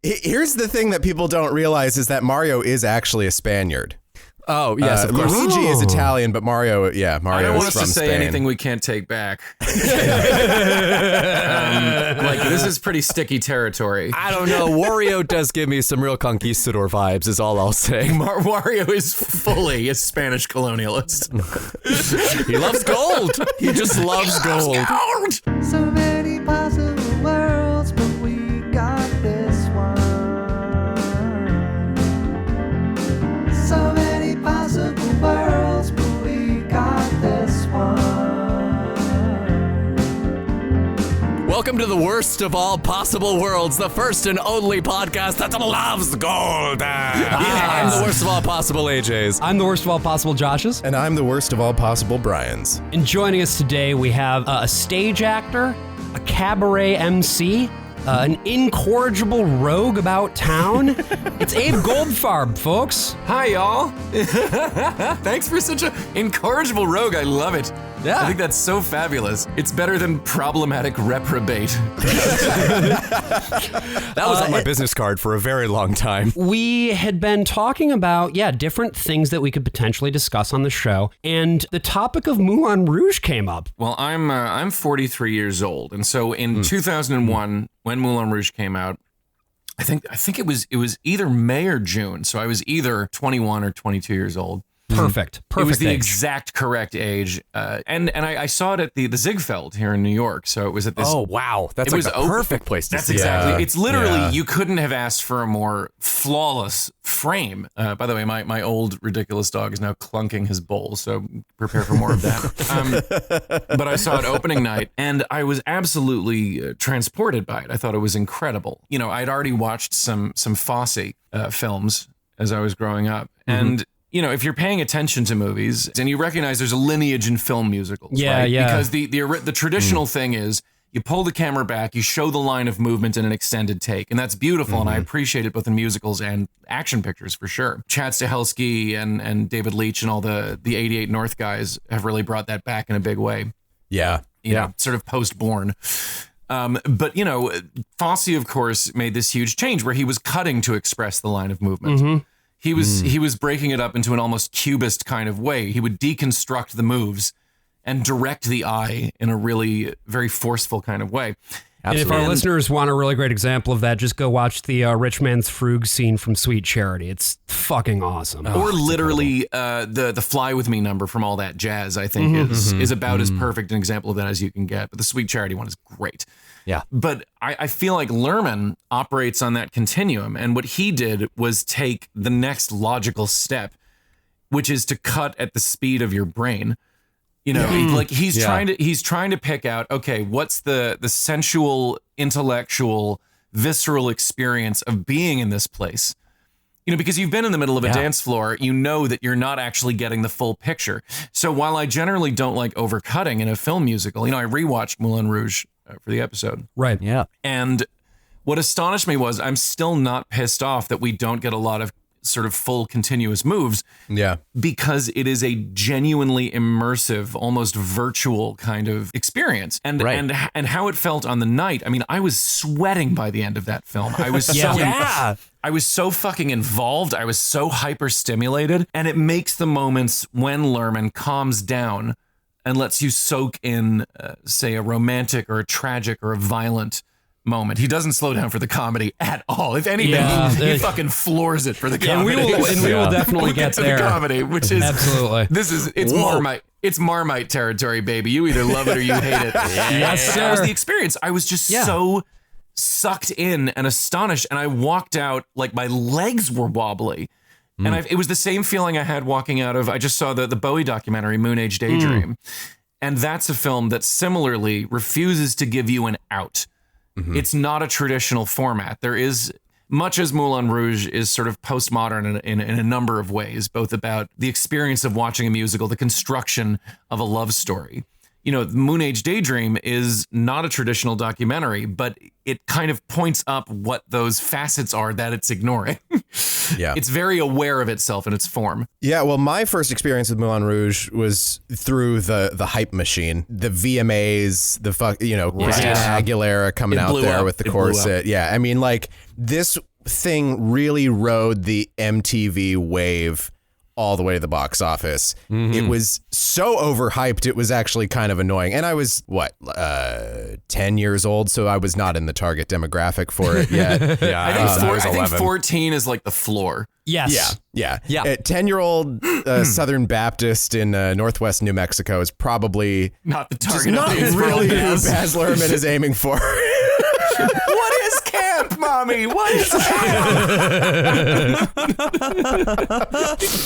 Here's the thing that people don't realize is that Mario is actually a Spaniard. Oh, yes, of course. Luigi is Italian, but Mario I don't want is us from to say Spain. anything we can't take back. This is pretty sticky territory. I don't know. Wario does give me some real conquistador vibes, is all I'll say. Wario is fully a Spanish colonialist. He loves gold. He just loves gold. So many possible worlds, but we got this one. So many possible worlds, but we got this one. Welcome to the worst of all possible worlds, the first and only podcast that loves gold. I'm the worst of all possible AJs. I'm the worst of all possible Joshes. And I'm the worst of all possible Brians. And joining us today, we have a stage actor, a cabaret MC, an incorrigible rogue about town. It's Abe Goldfarb, folks. Hi, y'all. Thanks for such an incorrigible rogue. I love it. Yeah. I think that's so fabulous. It's better than problematic reprobate. That was on my business card for a very long time. We had been talking about, different things that we could potentially discuss on the show, and the topic of Moulin Rouge came up. Well, I'm 43 years old, and so in 2001, when Moulin Rouge came out, I think it was either May or June, so I was either 21 or 22 years old. Perfect. It was the age. exact correct age, and I saw it at the Ziegfeld here in New York. So it was at this. Oh wow, that's like the perfect place to That's see. exactly. Yeah. It's literally you couldn't have asked for a more flawless frame. By the way, my old ridiculous dog is now clunking his bowl, so prepare for more of that. But I saw it opening night, and I was absolutely transported by it. I thought it was incredible. You know, I'd already watched some Fosse films as I was growing up, and. You know, if you're paying attention to movies and you recognize there's a lineage in film musicals, Yeah, right? yeah. Because the traditional thing is you pull the camera back, you show the line of movement in an extended take, and that's beautiful, and I appreciate it both in musicals and action pictures for sure. Chad Stahelski and David Leitch and all the 88 North guys have really brought that back in a big way. Yeah. You know, sort of post-born. But, you know, Fosse, of course, made this huge change where he was cutting to express the line of movement. He was breaking it up into an almost cubist kind of way. He would deconstruct the moves and direct the eye in a really very forceful kind of way. And if our listeners want a really great example of that, just go watch the Rich Man's Frug scene from Sweet Charity. It's fucking awesome. Or literally the Fly With Me number from All That Jazz, I think, is about as perfect an example of that as you can get. But the Sweet Charity one is great. Yeah. But I feel like Luhrmann operates on that continuum. And what he did was take the next logical step, which is to cut at the speed of your brain. You know, like he's trying to pick out, okay, what's the sensual, intellectual, visceral experience of being in this place? You know, because you've been in the middle of a dance floor, you know that you're not actually getting the full picture. So while I generally don't like overcutting in a film musical, you know, I rewatched Moulin Rouge for the episode. Right. Yeah. And what astonished me was I'm still not pissed off that we don't get a lot of sort of full continuous moves. Yeah. Because it is a genuinely immersive, almost virtual kind of experience. And and how it felt on the night. I mean, I was sweating by the end of that film. I was I was so fucking involved. I was so hyper stimulated. And it makes the moments when Luhrmann calms down and lets you soak in, say, a romantic or a tragic or a violent moment. He doesn't slow down for the comedy at all. If anything, he fucking floors it for the comedy. And we will definitely get to there. the comedy, which is absolutely. It's Marmite. It's Marmite territory, baby. You either love it or you hate it. Yes, sir. That was the experience. I was just so sucked in and astonished, and I walked out like my legs were wobbly. And it was the same feeling I had walking out of, I just saw the Bowie documentary, Moon Age Daydream. And that's a film that similarly refuses to give you an out. It's not a traditional format. There is, much as Moulin Rouge is sort of postmodern in a number of ways, both about the experience of watching a musical, the construction of a love story. You know, Moon Age Daydream is not a traditional documentary, but it kind of points up what those facets are that it's ignoring. Yeah. It's very aware of itself and its form. Yeah, well, my first experience with Moulin Rouge was through the hype machine, the VMAs, Christina Aguilera coming out there with the corset. Yeah, I mean, like, this thing really rode the MTV wave all the way to the box office. It was so overhyped, it was actually kind of annoying. And I was, 10 years old, so I was not in the target demographic for it yet. I think 14 is like the floor. Yes. Yeah. A 10-year-old Southern Baptist in Northwest New Mexico is probably Not the just target not audience for really who Baz. Baz Luhrmann is aiming for. What is camp, mommy? What is camp?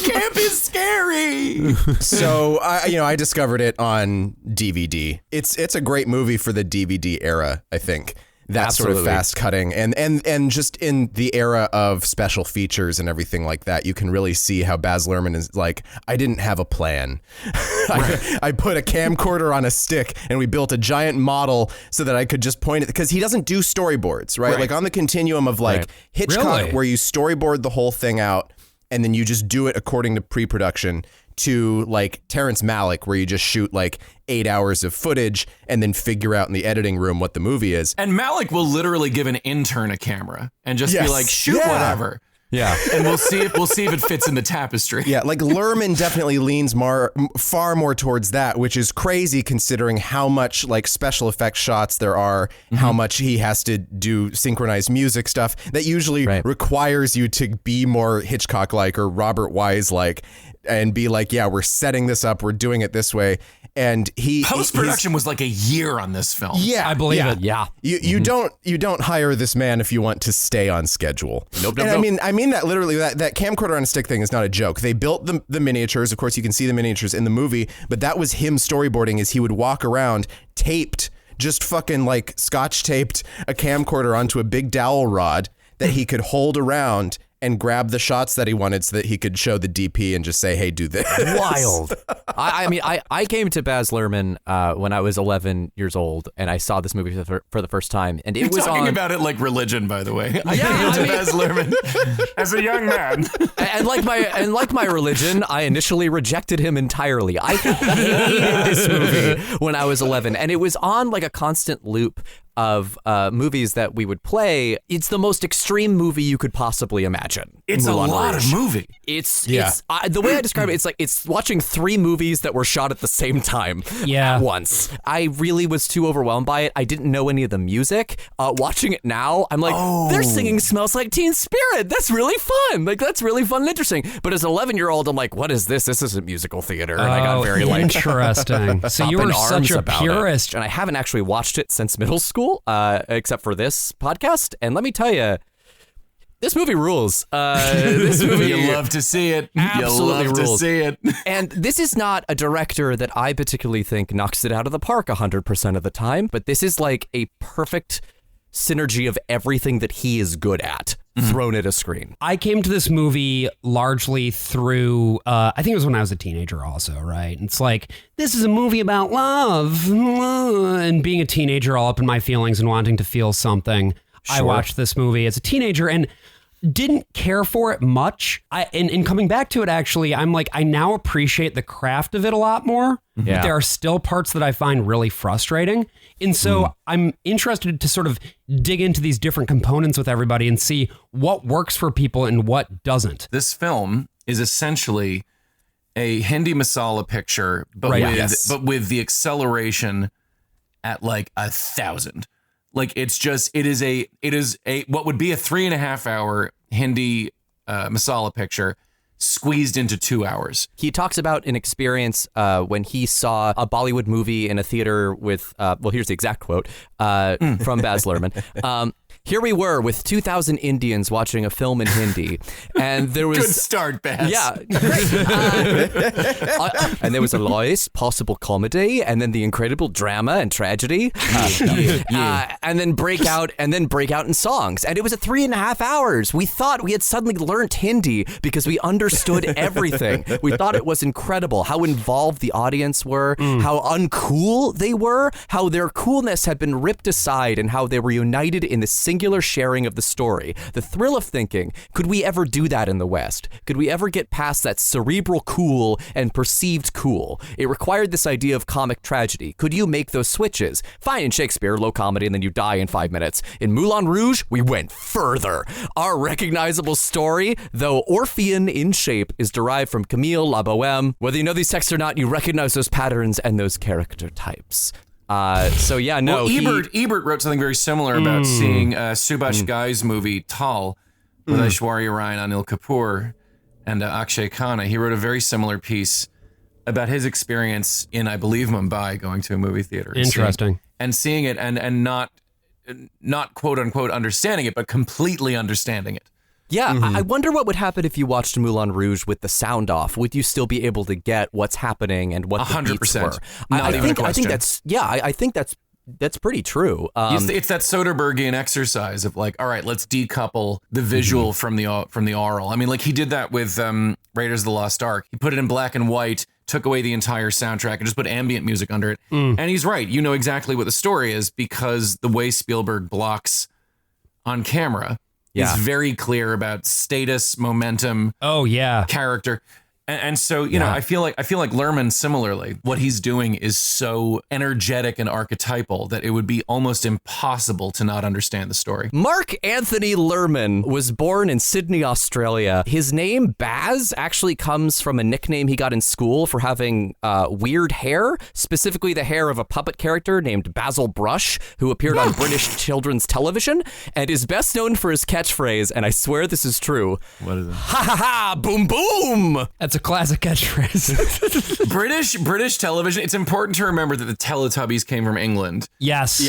Camp is scary. So I discovered it on DVD. It's a great movie for the DVD era, I think. That sort of fast cutting and just in the era of special features and everything like that, you can really see how Baz Luhrmann is like, I didn't have a plan. I put a camcorder on a stick and we built a giant model so that I could just point it, because he doesn't do storyboards, right? Like on the continuum of like Hitchcock, where you storyboard the whole thing out and then you just do it according to pre-production, to like Terrence Malick, where you just shoot like 8 hours of footage and then figure out in the editing room what the movie is. And Malick will literally give an intern a camera and just be like, shoot whatever. Yeah. And we'll see if it fits in the tapestry. Yeah, like Luhrmann definitely leans far more towards that, which is crazy considering how much like special effects shots there are, how much he has to do synchronized music stuff that usually requires you to be more Hitchcock-like or Robert Wise-like and be like, yeah, we're setting this up, we're doing it this way. And post-production was like a year on this film. Yeah, I believe it. Yeah. You don't hire this man if you want to stay on schedule. Nope. I mean that literally. That camcorder on a stick thing is not a joke. They built the miniatures. Of course, you can see the miniatures in the movie, but that was him storyboarding. As he would walk around taped, just fucking like scotch taped a camcorder onto a big dowel rod that he could hold around and grab the shots that he wanted so that he could show the DP and just say, hey, do this. Wild. I came to Baz Luhrmann when I was 11 years old, and I saw this movie for the first time. And it was talking about it like religion, by the way. I came to Baz Luhrmann as a young man. And like my religion, I initially rejected him entirely. I hated this movie when I was 11, and it was on like a constant loop of movies that we would play. It's the most extreme movie you could possibly imagine. It's Moulin a lot Rouge. of movie. It's the way I describe it, it's like it's watching 3 movies that were shot at the same time at once. I really was too overwhelmed by it. I didn't know any of the music. Watching it now, I'm like, they're singing Smells Like Teen Spirit. That's really fun. Like, that's really fun and interesting. But as an 11-year-old, I'm like, what is this? This isn't musical theater. And I got very like interesting. So you were such a purist. And I haven't actually watched it since middle school. Except for this podcast, and let me tell you, this movie rules. This movie, you love to see it. Absolutely you love rules. to see it. And this is not a director that I particularly think knocks it out of the park 100% of the time, but this is like a perfect synergy of everything that he is good at thrown at a screen. I came to this movie largely through, I think it was when I was a teenager also, right? It's like, this is a movie about love and being a teenager all up in my feelings and wanting to feel something. Sure. I watched this movie as a teenager and didn't care for it much. And coming back to it, actually, I'm like, I now appreciate the craft of it a lot more. Yeah. But there are still parts that I find really frustrating. And so I'm interested to sort of dig into these different components with everybody and see what works for people and what doesn't. This film is essentially a Hindi masala picture, but with the acceleration at like 1,000. Like it is a what would be a 3.5 hour Hindi masala picture squeezed into 2 hours. He talks about an experience when he saw a Bollywood movie in a theater with, here's the exact quote from Baz Luhrmann. Here we were with 2,000 Indians watching a film in Hindi, and there was good start, Baz. Yeah, great. And there was a lowest possible comedy, and then the incredible drama and tragedy, and then break out in songs. And it was 3.5 hours. We thought we had suddenly learned Hindi because we understood everything. We thought it was incredible how involved the audience were, how uncool they were, how their coolness had been ripped aside, and how they were united in the single singular sharing of the story, the thrill of thinking, could we ever do that in the West? Could we ever get past that cerebral cool and perceived cool? It required this idea of comic tragedy. Could you make those switches? Fine in Shakespeare, low comedy, and then you die in 5 minutes. In Moulin Rouge, we went further. Our recognizable story, though Orphean in shape, is derived from Camille La Boheme. Whether you know these texts or not, you recognize those patterns and those character types. Ebert wrote something very similar about seeing Subhash Ghai's movie Tal with Aishwarya Rai and Anil Kapoor and Akshay Khanna. He wrote a very similar piece about his experience in, I believe, Mumbai, going to a movie theater. Interesting. And seeing it and not quote unquote understanding it, but completely understanding it. Yeah, I wonder what would happen if you watched Moulin Rouge with the sound off. Would you still be able to get what's happening and what the beats were? Not even a question. I think that's pretty true. It's that Soderberghian exercise of like, all right, let's decouple the visual from the aural. I mean, like he did that with Raiders of the Lost Ark. He put it in black and white, took away the entire soundtrack, and just put ambient music under it. And he's right. You know exactly what the story is because the way Spielberg blocks on camera is very clear about status, momentum. Oh yeah, character. And so, you know, I feel like Luhrmann, similarly, what he's doing is so energetic and archetypal that it would be almost impossible to not understand the story. Mark Anthony Luhrmann was born in Sydney, Australia. His name, Baz, actually comes from a nickname he got in school for having weird hair, specifically the hair of a puppet character named Basil Brush, who appeared on British children's television, and is best known for his catchphrase, and I swear this is true. What is it? Ha ha ha, boom boom! That's a classic catchphrase. British television. It's important to remember that the Teletubbies came from England. Yes.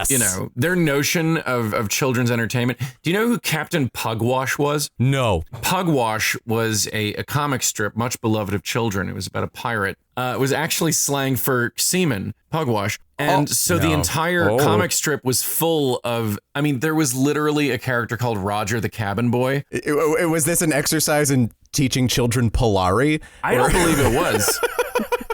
You know, their notion of children's entertainment. Do you know who Captain Pugwash was? No. Pugwash was a comic strip much beloved of children. It was about a pirate. It was actually slang for seaman, Pugwash. And the entire comic strip was full of, I mean, there was literally a character called Roger the Cabin Boy. Was this an exercise in teaching children Polari? I don't believe it was.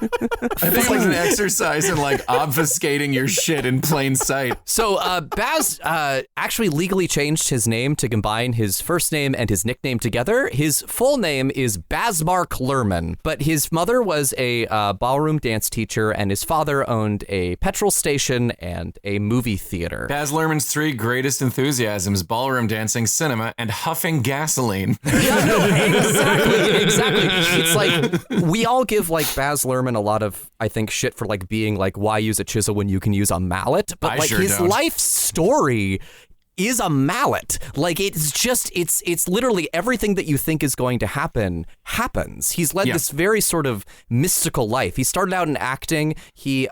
I think it was an exercise in like obfuscating your shit in plain sight. So Baz actually legally changed his name to combine his first name and his nickname together. His full name is Bazmark Luhrmann, but his mother was a ballroom dance teacher and his father owned a petrol station and a movie theater. Baz Luhrmann's 3 greatest enthusiasms: ballroom dancing, cinema, and huffing gasoline. Yeah, no, exactly. It's like we all give like Baz Luhrmann a lot of, I think, shit for like being like, why use a chisel when you can use a mallet? But like his life story is a mallet. Like it's literally everything that you think is going to happen happens. He's led this very sort of mystical life. He started out in acting. He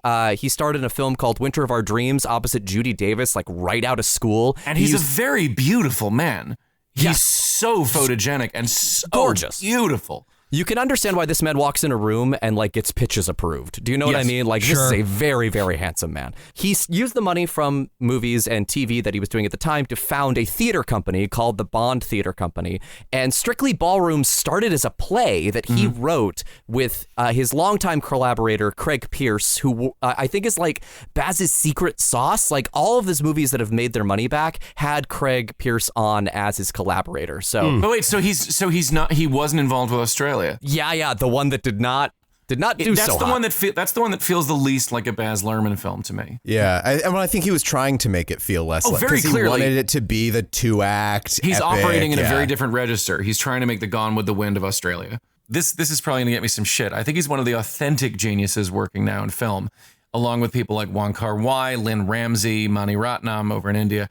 started in a film called Winter of Our Dreams opposite Judy Davis, like right out of school. And he's a very beautiful man. He's so photogenic and so gorgeous, beautiful. You can understand why this man walks in a room and like gets pitches approved. Do you know what I mean? Like this is a very, very handsome man. He used the money from movies and TV that he was doing at the time to found a theater company called the Bond Theater Company. And Strictly Ballroom started as a play that he wrote with his longtime collaborator, Craig Pearce, who I think is like Baz's secret sauce. Like all of his movies that have made their money back had Craig Pearce on as his collaborator. So, but wait, so he wasn't involved with Australia. Yeah, the one that did not do that's so the hot. one that's the one that feels the least like a Baz Luhrmann film to me. Yeah, I think he was trying to make it feel less like, very clearly. He wanted it to be the 2-act. He's epic, operating in a very different register. He's trying to make the Gone with the Wind of Australia. This is probably gonna get me some shit. I think he's one of the authentic geniuses working now in film, along with people like Wong Kar-wai, Lynn Ramsey, Mani Ratnam over in India.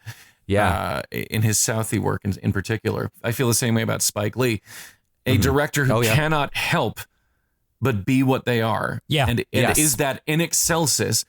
In his Southie work in particular. I feel the same way about Spike Lee. A director who cannot help but be what they are. Yeah. And is that in excelsis.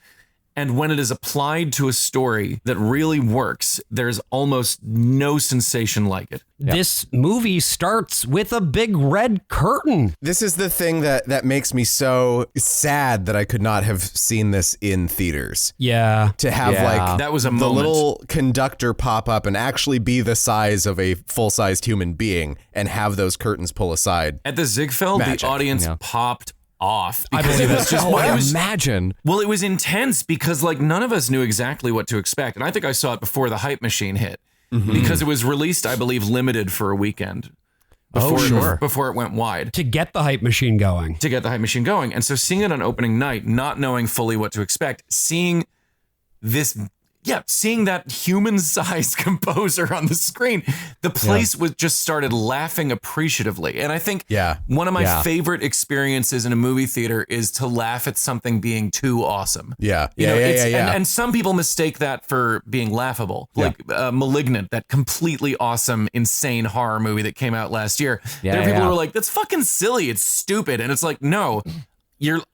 And when it is applied to a story that really works, there's almost no sensation like it. This movie starts with a big red curtain. This is the thing that makes me so sad that I could not have seen this in theaters. Yeah. To have like that was a the moment. little conductor pop up and actually be the size of a full-sized human being and have those curtains pull aside. At the Ziegfeld, Magic. the audience popped off I because believe it was just imagine. Well, it was intense because like none of us knew exactly what to expect. And I think I saw it before the hype machine hit. because it was released, I believe, limited for a weekend. Before it went wide. To get the hype machine going. And so seeing it on opening night, not knowing fully what to expect, seeing that human-sized composer on the screen, the place was just started laughing appreciatively. And I think one of my favorite experiences in a movie theater is to laugh at something being too awesome. And some people mistake that for being laughable. Like Malignant, that completely awesome, insane horror movie that came out last year. There are people who are like, that's fucking silly, it's stupid. And it's like, no,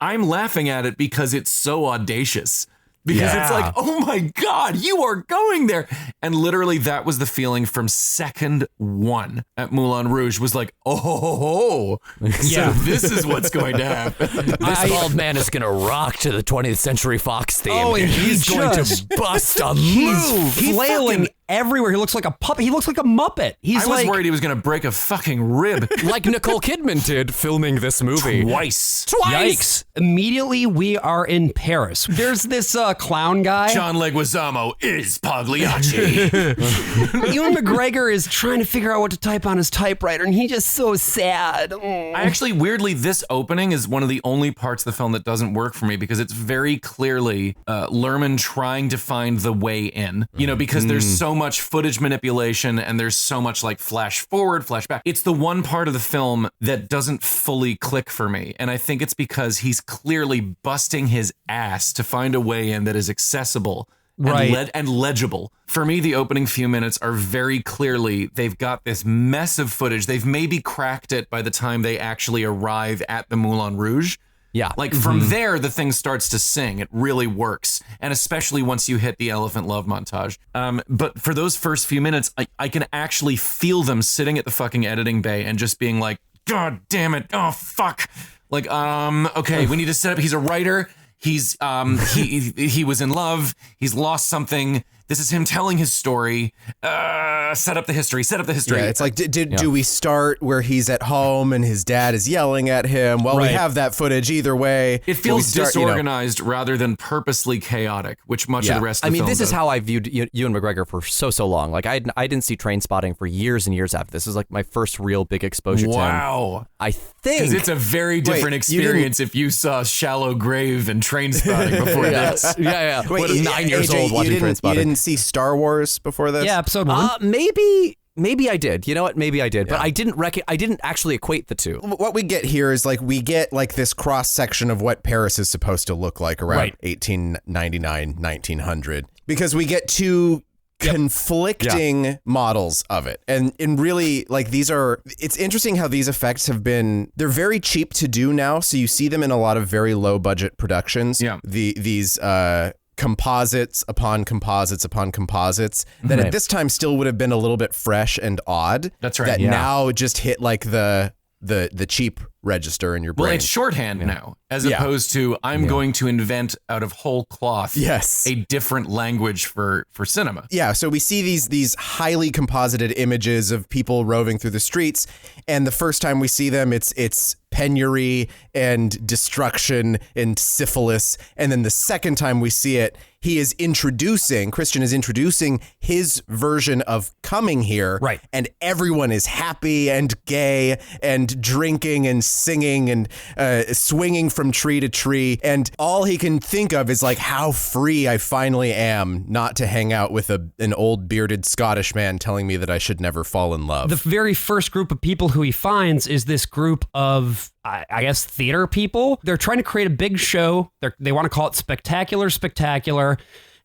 I'm laughing at it because it's so audacious. Because it's like, oh my God, you are going there. And literally that was the feeling from second one at Moulin Rouge was like, so this is what's going to happen. This bald man is going to rock to the 20th Century Fox theme. Oh, and he's going to bust a move. He's flailing everywhere. He looks like a puppet. He looks like a Muppet. I was worried he was going to break a fucking rib. Like Nicole Kidman did filming this movie. Twice. Yikes. Immediately we are in Paris. There's this clown guy. John Leguizamo is Pagliacci. Ewan McGregor is trying to figure out what to type on his typewriter, and he's just so sad. I actually, weirdly, this opening is one of the only parts of the film that doesn't work for me because it's very clearly Luhrmann trying to find the way in, because there's so much footage manipulation and there's so much like flash forward, flash back. It's the one part of the film that doesn't fully click for me. And I think it's because he's clearly busting his ass to find a way in that is accessible and legible. For me, the opening few minutes are very clearly, they've got this mess of footage. They've maybe cracked it by the time they actually arrive at the Moulin Rouge. Yeah. Like from there, the thing starts to sing. It really works. And especially once you hit the elephant love montage. But for those first few minutes, I can actually feel them sitting at the fucking editing bay and just being like, God damn it. Oh, fuck. Like, okay, we need to set up. He's a writer. He's he was in love. He's lost something. This is him telling his story. Set up the history. Yeah, it's like, do we start where he's at home and his dad is yelling at him? Well, we have that footage either way. It feels disorganized rather than purposely chaotic, which much of the rest of the film this is does. how I viewed Ewan McGregor for so long. Like, I didn't see Trainspotting for years and years after. This is like my first real big exposure to him. Wow. I think. Because it's a very different experience if you saw Shallow Grave and Trainspotting before this. Yeah. Wait, was 9 years old watching Trainspotting. You didn't see Star Wars before this? Yeah, episode 1. Maybe I did. You know what? Maybe I did. But I didn't actually equate the two. What we get here is we get this cross section of what Paris is supposed to look like around 1899, 1900, because we get two conflicting models of it. And really, it's interesting how these effects they're very cheap to do now. So you see them in a lot of very low budget productions. Yeah. These composites upon composites upon composites that at this time still would have been a little bit fresh and odd. That's right. That now just hit the cheap register in your brain. Well, it's shorthand now, as opposed to I'm going to invent out of whole cloth a different language for cinema. Yeah, so we see these highly composited images of people roving through the streets, and the first time we see them, it's penury and destruction and syphilis, and then the second time we see it, Christian is introducing his version of coming here, and everyone is happy and gay and drinking and singing and swinging from tree to tree, and all he can think of is how free I finally am not to hang out with an old bearded Scottish man telling me that I should never fall in love. The very first group of people who he finds is this group of, I guess, theater people. They're trying to create a big show. They want to call it spectacular.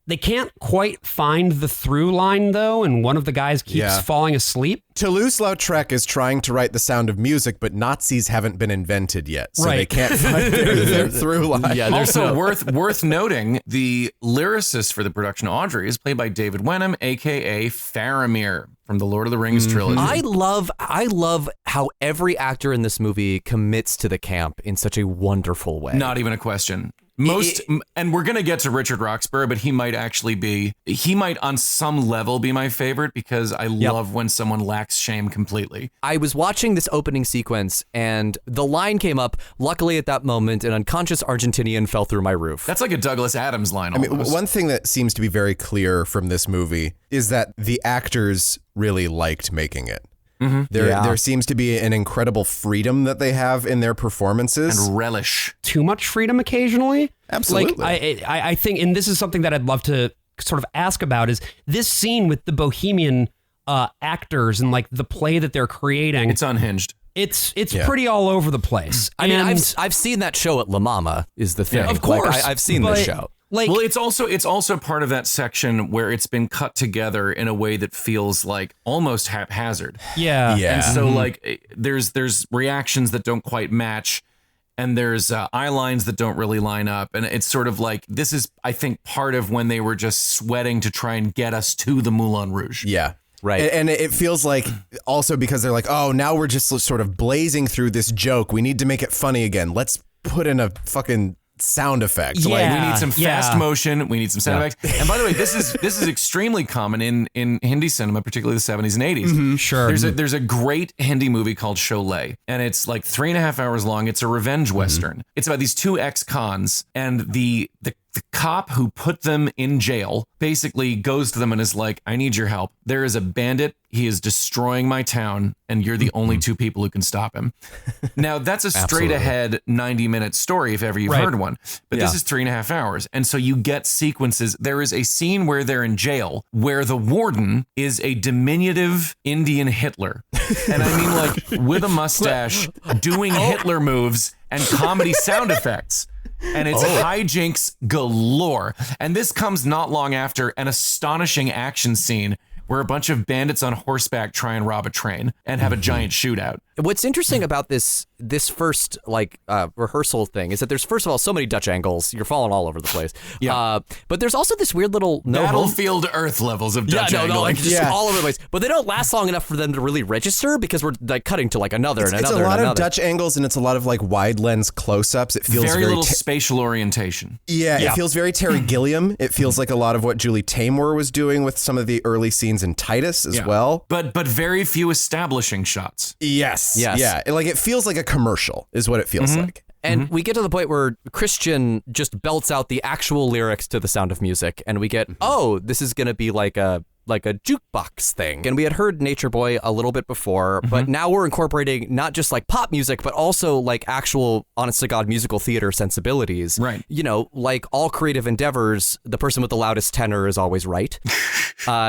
They can't quite find the through line, though, and one of the guys keeps falling asleep. Toulouse-Lautrec is trying to write The Sound of Music, but Nazis haven't been invented yet, so they can't find their through line. Yeah, also worth noting, the lyricist for the production, Audrey, is played by David Wenham, a.k.a. Faramir from the Lord of the Rings trilogy. I love how every actor in this movie commits to the camp in such a wonderful way. Not even a question. and we're going to get to Richard Roxburgh, but he might on some level be my favorite because I love when someone lacks shame completely. I was watching this opening sequence and the line came up. Luckily at that moment, an unconscious Argentinian fell through my roof. That's like a Douglas Adams line. I mean, one thing that seems to be very clear from this movie is that the actors really liked making it. Mm-hmm. There seems to be an incredible freedom that they have in their performances. And relish. Too much freedom occasionally? Absolutely. Like, I think, and this is something that I'd love to sort of ask about, is this scene with the bohemian actors and like the play that they're creating. It's unhinged. It's pretty all over the place. I mean, I've seen that show at La Mama is the thing. Yeah, of course. Like, I've seen this show. Like, well, it's also part of that section where it's been cut together in a way that feels like almost haphazard. Yeah. And so like there's reactions that don't quite match, and there's eye lines that don't really line up, and it's sort of like this is, I think, part of when they were just sweating to try and get us to the Moulin Rouge. Yeah. Right. And it feels like also because they're like, oh, now we're just sort of blazing through this joke. We need to make it funny again. Let's put in a fucking sound effect. Yeah. Like, we need some fast motion. We need some sound effects. And by the way, this is extremely common in Hindi cinema, particularly the 70s and 80s. Mm-hmm, sure. There's a great Hindi movie called Sholay, and it's like 3.5 hours long. It's a revenge western. It's about these two ex-cons, and the cop who put them in jail basically goes to them and is like, I need your help. There is a bandit. He is destroying my town, and you're the only two people who can stop him. Now, that's a straight ahead 90-minute story if ever you've heard one. But this is 3.5 hours. And so you get sequences. There is a scene where they're in jail where the warden is a diminutive Indian Hitler. And I mean, like, with a mustache, doing Hitler moves and comedy sound effects. And it's hijinks galore. And this comes not long after an astonishing action scene where a bunch of bandits on horseback try and rob a train and have a giant shootout. What's interesting about this first rehearsal thing is that there's, first of all, so many Dutch angles. You're falling all over the place. Yeah. But there's also this weird little Battlefield Earth levels of Dutch angling. Like just all over the place. But they don't last long enough for them to really register because we're like cutting to like another and another. It's a lot of Dutch angles, and it's a lot of like wide lens close-ups. It feels very little spatial orientation. Yeah, it feels very Terry Gilliam. It feels like a lot of what Julie Taymor was doing with some of the early scenes in Titus as well. But very few establishing shots. Yes. Yeah. It feels like a commercial is what it feels like. And we get to the point where Christian just belts out the actual lyrics to The Sound of Music, and we get, this is going to be like a jukebox thing. And we had heard Nature Boy a little bit before, but now we're incorporating not just like pop music, but also like actual honest to God musical theater sensibilities. Right. You know, like all creative endeavors, the person with the loudest tenor is always right.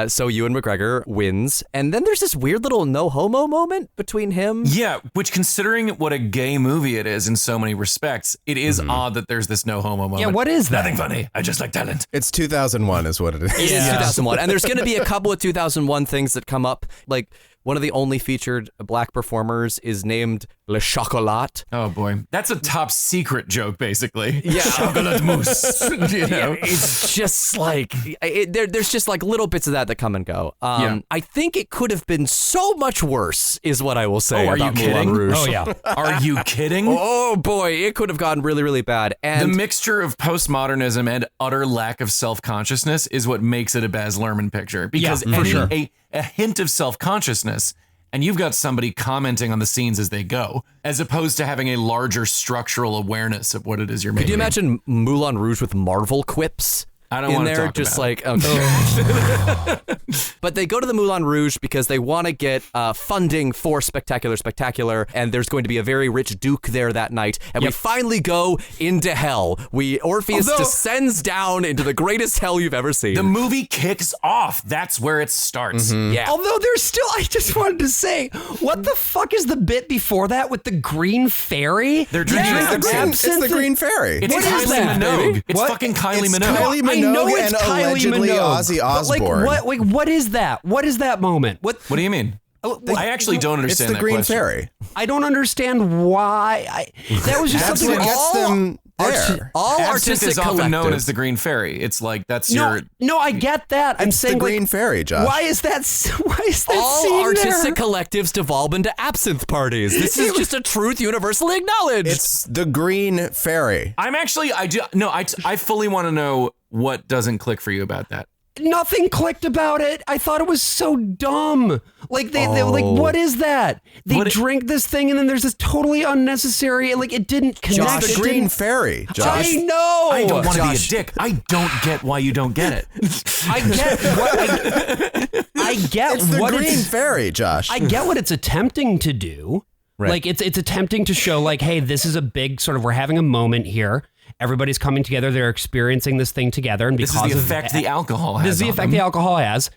So Ewan McGregor wins. And then there's this weird little no homo moment between him. Yeah, which considering what a gay movie it is in so many respects, it is odd that there's this no homo moment. Yeah, what is that? Nothing funny. I just like talent. It's 2001 is what it is. It is 2001. And there's going to be a couple of 2001 things that come up. Like one of the only featured black performers is named Le Chocolat. Oh boy, that's a top secret joke, basically. Yeah, chocolate mousse. You know? It's just like there's just like little bits of that come and go. I think it could have been so much worse, is what I will say. Are about you kidding? Moulin Rouge. Oh yeah. Are you kidding? Oh boy, it could have gotten really, really bad. And the mixture of postmodernism and utter lack of self-consciousness is what makes it a Baz Luhrmann picture. Because a hint of self-consciousness, and you've got somebody commenting on the scenes as they go, as opposed to having a larger structural awareness of what it is you're making. Could you imagine Moulin Rouge with Marvel quips? I don't want to talk just about like, But they go to the Moulin Rouge because they want to get funding for Spectacular, and there's going to be a very rich duke there that night. And we finally go into hell. Orpheus descends down into the greatest hell you've ever seen. The movie kicks off. That's where it starts. Yeah. Although there's still, I just wanted to say, what the fuck is the bit before that with the green fairy? They're drinking It's the Green Fairy. It's What is Kylie that, Minogue. baby? It's What? fucking Kylie It's Minogue. Kylie Minogue. I know it's and Kylie allegedly Minogue. Ozzy But Osbourne. what is that? What is that moment? What do you mean? I actually don't understand It's the that Green question. Fairy. I don't understand why. That was just That's something what gets them there. All Absinthe artistic is often known collectives. as the Green Fairy. It's like that's No, your. no, I get that. I'm It's saying the Green Fairy, Josh. Why is that? Why is that All scene artistic there? collectives devolve into absinthe parties. This is just a truth universally acknowledged. It's the Green Fairy. I'm actually. I fully want to know what doesn't click for you about that. Nothing clicked about it. I thought it was so dumb. Like they were like, what is that? They drink this thing and then there's this totally unnecessary. Like it didn't connect. It's the It Green didn't- Fairy, Josh. I know. I don't want to be a Josh. dick. I don't get why you don't get it. I get what. I get It's the what Green it's. Fairy, Josh. I get what it's attempting to do. Right. Like it's attempting to show like, hey, this is a big sort of we're having a moment here. Everybody's coming together. They're experiencing this thing together, and This because is the of effect the alcohol has. this is the on effect them. the alcohol has.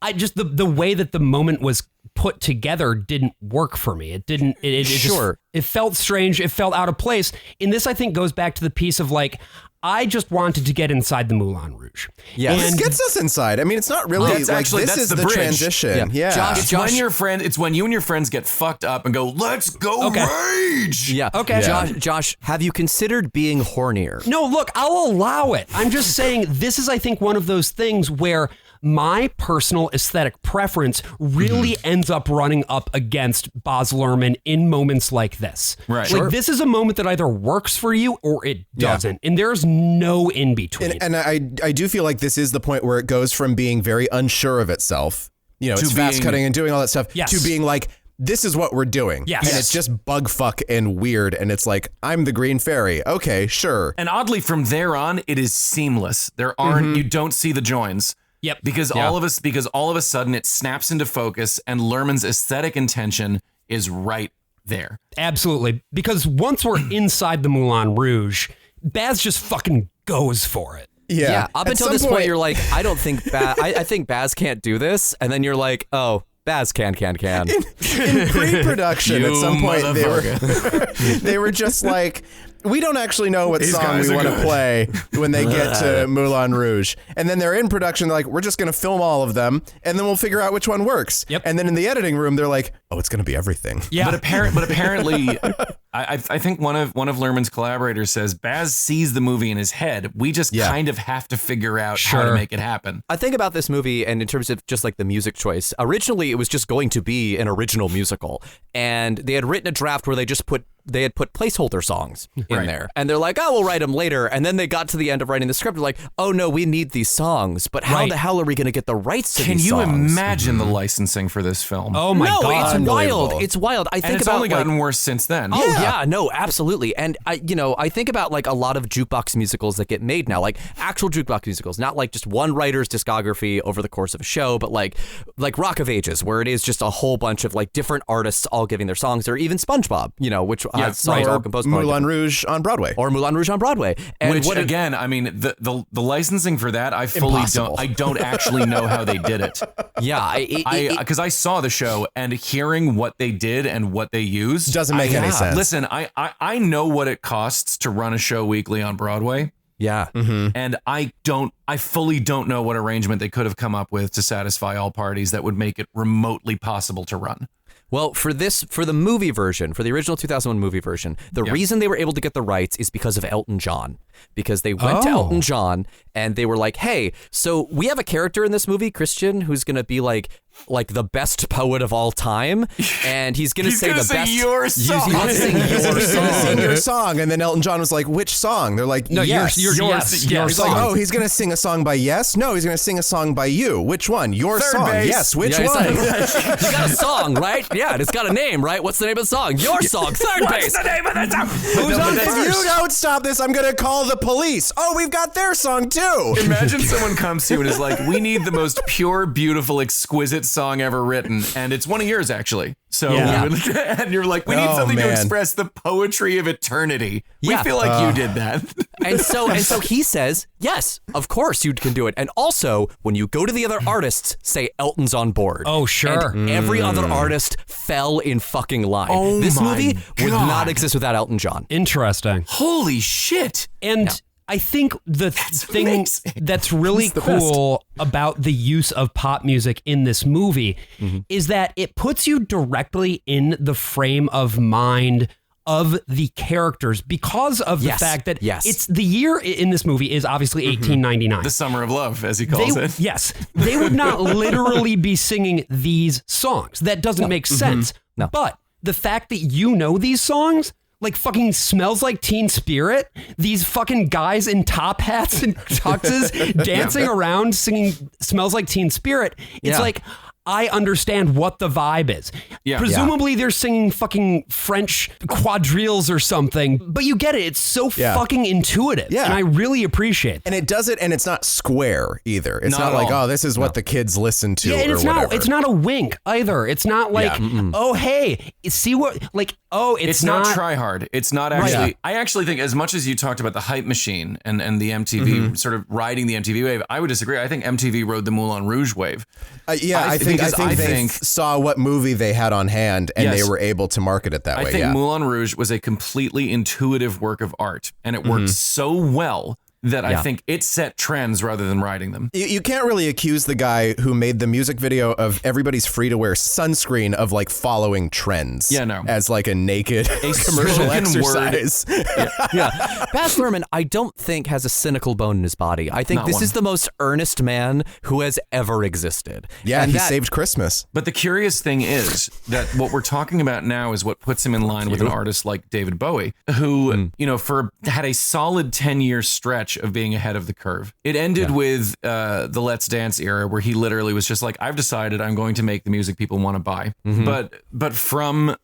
I just the way that the moment was put together didn't work for me. It didn't. It just- Sure. it felt strange. It felt out of place. And this, I think, goes back to the piece of like, I just wanted to get inside the Moulin Rouge. Yes. This And gets us inside. I mean, it's not really That's like actually- this that's is the the bridge. transition. Yeah. Yeah. Josh- It's when you and your friends get fucked up and go, let's go Okay. rage. Yeah. Okay. Josh, have you considered being hornier? No, look, I'll allow it. I'm just saying this is, I think, one of those things where my personal aesthetic preference really ends up running up against Baz Luhrmann in moments like this. Right. Like Sure. this is a moment that either works for you or it doesn't. And there's no in between. And I do feel like this is the point where it goes from being very unsure of itself, you know, To it's fast being- cutting and doing all that stuff, Yes. to being like, this is what we're doing. Yes. And Yes. it's just bug fuck and weird. And it's like, I'm the Green Fairy. Okay, sure. And oddly, from there on, it is seamless. There aren't, you don't see the joins. Yep. Because all of a sudden it snaps into focus and Luhrmann's aesthetic intention is right there. Absolutely. Because once we're inside the Moulin Rouge, Baz just fucking goes for it. Yeah. Up At until some this point, you're like, I don't think I think Baz can't do this, and then you're like, oh, Baz can. in pre-production, at You some point, they were just like, we don't actually know what These song guys we are want to good. play when they get to Moulin Rouge. And then they're in production. They're like, we're just going to film all of them, and then we'll figure out which one works. Yep. And then in the editing room, they're like, oh, it's going to be everything. Yeah. But apparently, I think one of Luhrmann's collaborators says Baz sees the movie in his head. We just kind of have to figure out how to Sure. make it happen. I think about this movie, and in terms of just like the music choice, originally it was just going to be an original musical, and they had written a draft where they had put placeholder songs in Right. there, and they're like, oh, we'll write them later, and then they got to the end of writing the script, they're like, oh no, we need these songs, but how Right. the hell are we going to get the rights to Can these you songs? imagine the licensing for this film? Oh my no, God. it's Unbelievable. wild. It's wild. I think and it's about only like, gotten worse since then. Oh yeah, no, absolutely. And I think about like a lot of jukebox musicals that get made now, like actual jukebox musicals, not like just one writer's discography over the course of a show, but like Rock of Ages, where it is just a whole bunch of like different artists all giving their songs, or even SpongeBob, which has songs all composed by Moulin Rouge on Broadway. or Moulin Rouge on Broadway. And Which what again, I mean, the licensing for that, I fully Impossible. don't actually know how they did it. yeah, Because I saw the show and hearing what they did and what they used Doesn't make any sense. Listen, I know what it costs to run a show weekly on Broadway, yeah. and I fully don't know what arrangement they could have come up with to satisfy all parties that would make it remotely possible to run. Well, for the movie version, for the original 2001 movie version, the reason they were able to get the rights is because of Elton John. Because they went to Elton John and they were like, hey, so we have a character in this movie, Christian, who's going to be like the best poet of all time. And he's going to say gonna the sing best. your song. He's going to sing your He's gonna sing song. your song, and then Elton John was like, "Which song?" They're like, No, yes. your He's like, song. "Oh, he's gonna sing a song by Yes." No, he's gonna sing a song by You. Which one? Your Third song. base. Yes. Which Yeah, he's one? like, you got a song, right? Yeah, and it's got a name, right? What's the name of the song? Your song, third base. What's the name of that song? Who's on? If you don't stop this, I'm gonna call the police. Oh, we've got their song too. Imagine someone comes to you and is like, we need the most pure, beautiful, exquisite song ever written. And it's one of yours, actually. So, and you're like, we need Oh, something to man. express the poetry of eternity. Yeah. We feel like you did that. And so he says, yes, of course you can do it. And also, when you go to the other artists, say Elton's on board. Oh, sure. And every other artist fell in fucking line. Oh This my movie would God. not exist without Elton John. Interesting. Holy shit. And I think the thing amazing. that's really cool about the use of pop music in this movie is that it puts you directly in the frame of mind of the characters because of the fact that it's the year in this movie is obviously 1899. The summer of love, as he calls it. Yes. They would not literally be singing these songs. That doesn't make sense. No. But the fact that you know these songs, like fucking Smells Like Teen Spirit, these fucking guys in top hats and tuxes dancing around singing Smells Like Teen Spirit, it's like, I understand what the vibe is. Yeah. Presumably they're singing fucking French quadrilles or something, but you get it. It's so fucking intuitive. Yeah. And I really appreciate that. And it does it, and it's not square either. It's not like, oh, this is what the kids listen to and or whatever. It's not a wink either. It's not like, oh, hey, see what, like, oh, it's not try hard. It's not actually, right. I actually think as much as you talked about the hype machine and the MTV sort of riding the MTV wave, I would disagree. I think MTV rode the Moulin Rouge wave. I think they saw what movie they had on hand and they were able to market it that way. I think Moulin Rouge was a completely intuitive work of art, and it worked so well that I think it set trends rather than riding them. You can't really accuse the guy who made the music video of Everybody's Free to Wear sunscreen of like following trends. Yeah, no. As like a naked commercial exercise. Baz Luhrmann, I don't think has a cynical bone in his body. I think this is the most earnest man who has ever existed. Yeah, and he saved Christmas. But the curious thing is that what we're talking about now is what puts him in line with an artist like David Bowie, who, had a solid 10-year stretch of being ahead of the curve. It ended with the Let's Dance era, where he literally was just like, I've decided I'm going to make the music people want to buy. But from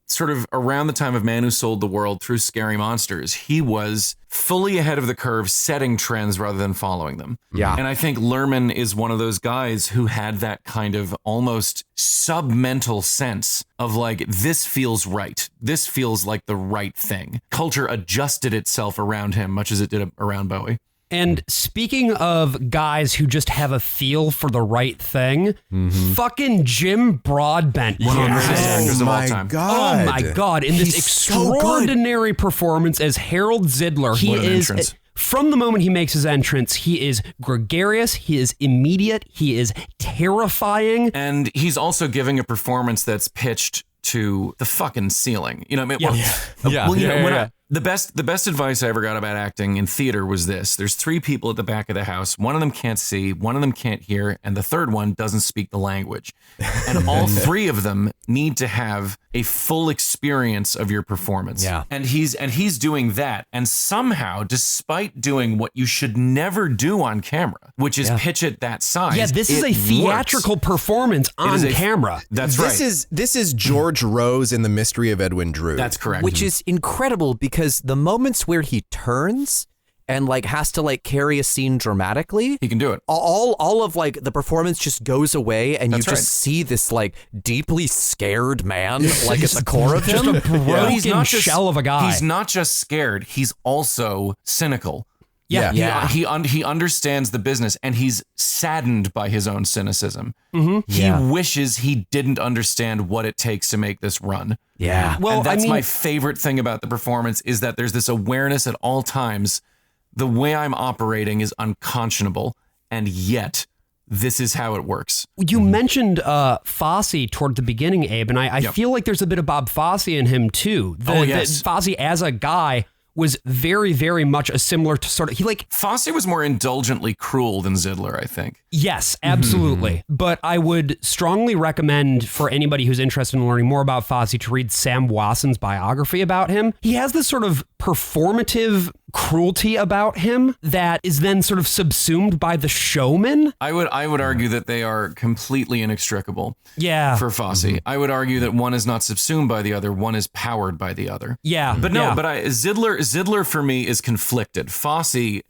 sort of around the time of Man Who Sold the World through Scary Monsters, he was fully ahead of the curve, setting trends rather than following them. Yeah. And I think Luhrmann is one of those guys who had that kind of almost submental sense of like, this feels right. This feels like the right thing. Culture adjusted itself around him, much as it did around Bowie. And speaking of guys who just have a feel for the right thing, fucking Jim Broadbent. One of the greatest actors of all time. Oh my God. In this extraordinary performance as Harold Zidler, he is... From the moment he makes his entrance, he is gregarious, he is immediate, he is terrifying. And he's also giving a performance that's pitched to the fucking ceiling. You know what I mean? The best advice I ever got about acting in theater was this. There's 3 people at the back of the house. One of them can't see, one of them can't hear, and the third one doesn't speak the language. And all 3 of them need to have a full experience of your performance. Yeah. And he's doing that. And somehow, despite doing what you should never do on camera, which is pitch it that size. Yeah, this is a theatrical performance on camera. That's right. This is George Rose in The Mystery of Edwin Drood. That's correct. Which is incredible because the moments where he turns and like has to like carry a scene dramatically, he can do it. All of like the performance just goes away, and you just see this like deeply scared man like at the core of him. Just a broken shell of a guy. He's not just scared; he's also cynical. He understands the business, and he's saddened by his own cynicism. He wishes he didn't understand what it takes to make this run. Yeah. Well, and that's my favorite thing about the performance is that there's this awareness at all times. The way I'm operating is unconscionable, and yet this is how it works. You mentioned Fosse toward the beginning, Abe, and I feel like there's a bit of Bob Fosse in him too. Fosse as a guy was very, very much a similar to sort of, Fosse was more indulgently cruel than Zidler, I think. Yes, absolutely. But I would strongly recommend for anybody who's interested in learning more about Fosse to read Sam Wasson's biography about him. He has this sort of performative cruelty about him that is then sort of subsumed by the showman. I would argue that they are completely inextricable. Yeah. For Fosse. I would argue that one is not subsumed by the other, one is powered by the other. Yeah. But Zidler for me is conflicted. Fosse's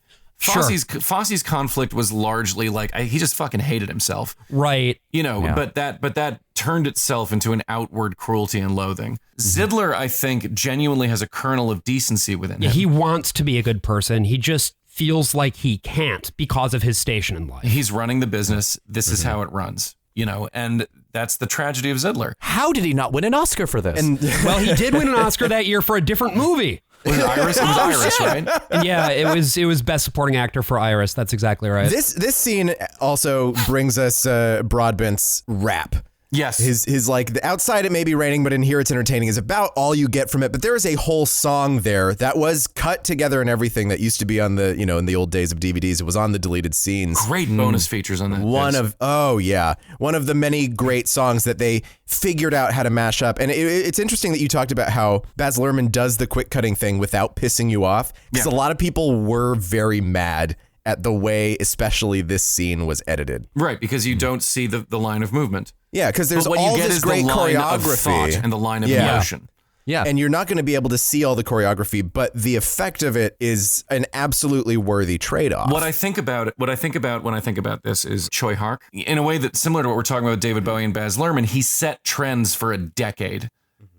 conflict was largely like he just fucking hated himself. Right. But that turned itself into an outward cruelty and loathing. Zidler, I think, genuinely has a kernel of decency within him. He wants to be a good person. He just feels like he can't because of his station in life. He's running the business. This is how it runs. And that's the tragedy of Zidler. How did he not win an Oscar for this? Well, he did win an Oscar that year for a different movie. Was it Iris? It was Iris, right? Yeah, it was Best Supporting Actor for Iris. That's exactly right. This scene also brings us Broadbent's rap. Yes. His like, the outside it may be raining, but in here it's entertaining is about all you get from it. But there is a whole song there that was cut together and everything that used to be on the, in the old days of DVDs. It was on the deleted scenes. Great bonus features on that. One of the many great songs that they figured out how to mash up. And it's interesting that you talked about how Baz Luhrmann does the quick cutting thing without pissing you off. Because a lot of people were very mad at the way, especially this scene was edited. Right, because you don't see the line of movement. Yeah, because there's all this great choreography and the line of emotion. Yeah. And you're not going to be able to see all the choreography, but the effect of it is an absolutely worthy trade-off. What I think about when I think about this is Choi Hark. In a way that's similar to what we're talking about with David Bowie and Baz Luhrmann, he set trends for a decade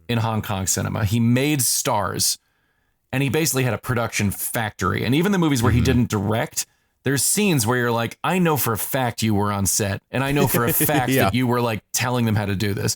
in Hong Kong cinema. He made stars, and he basically had a production factory. And even the movies where he didn't direct, there's scenes where you're like, I know for a fact you were on set, and I know for a fact that you were like telling them how to do this.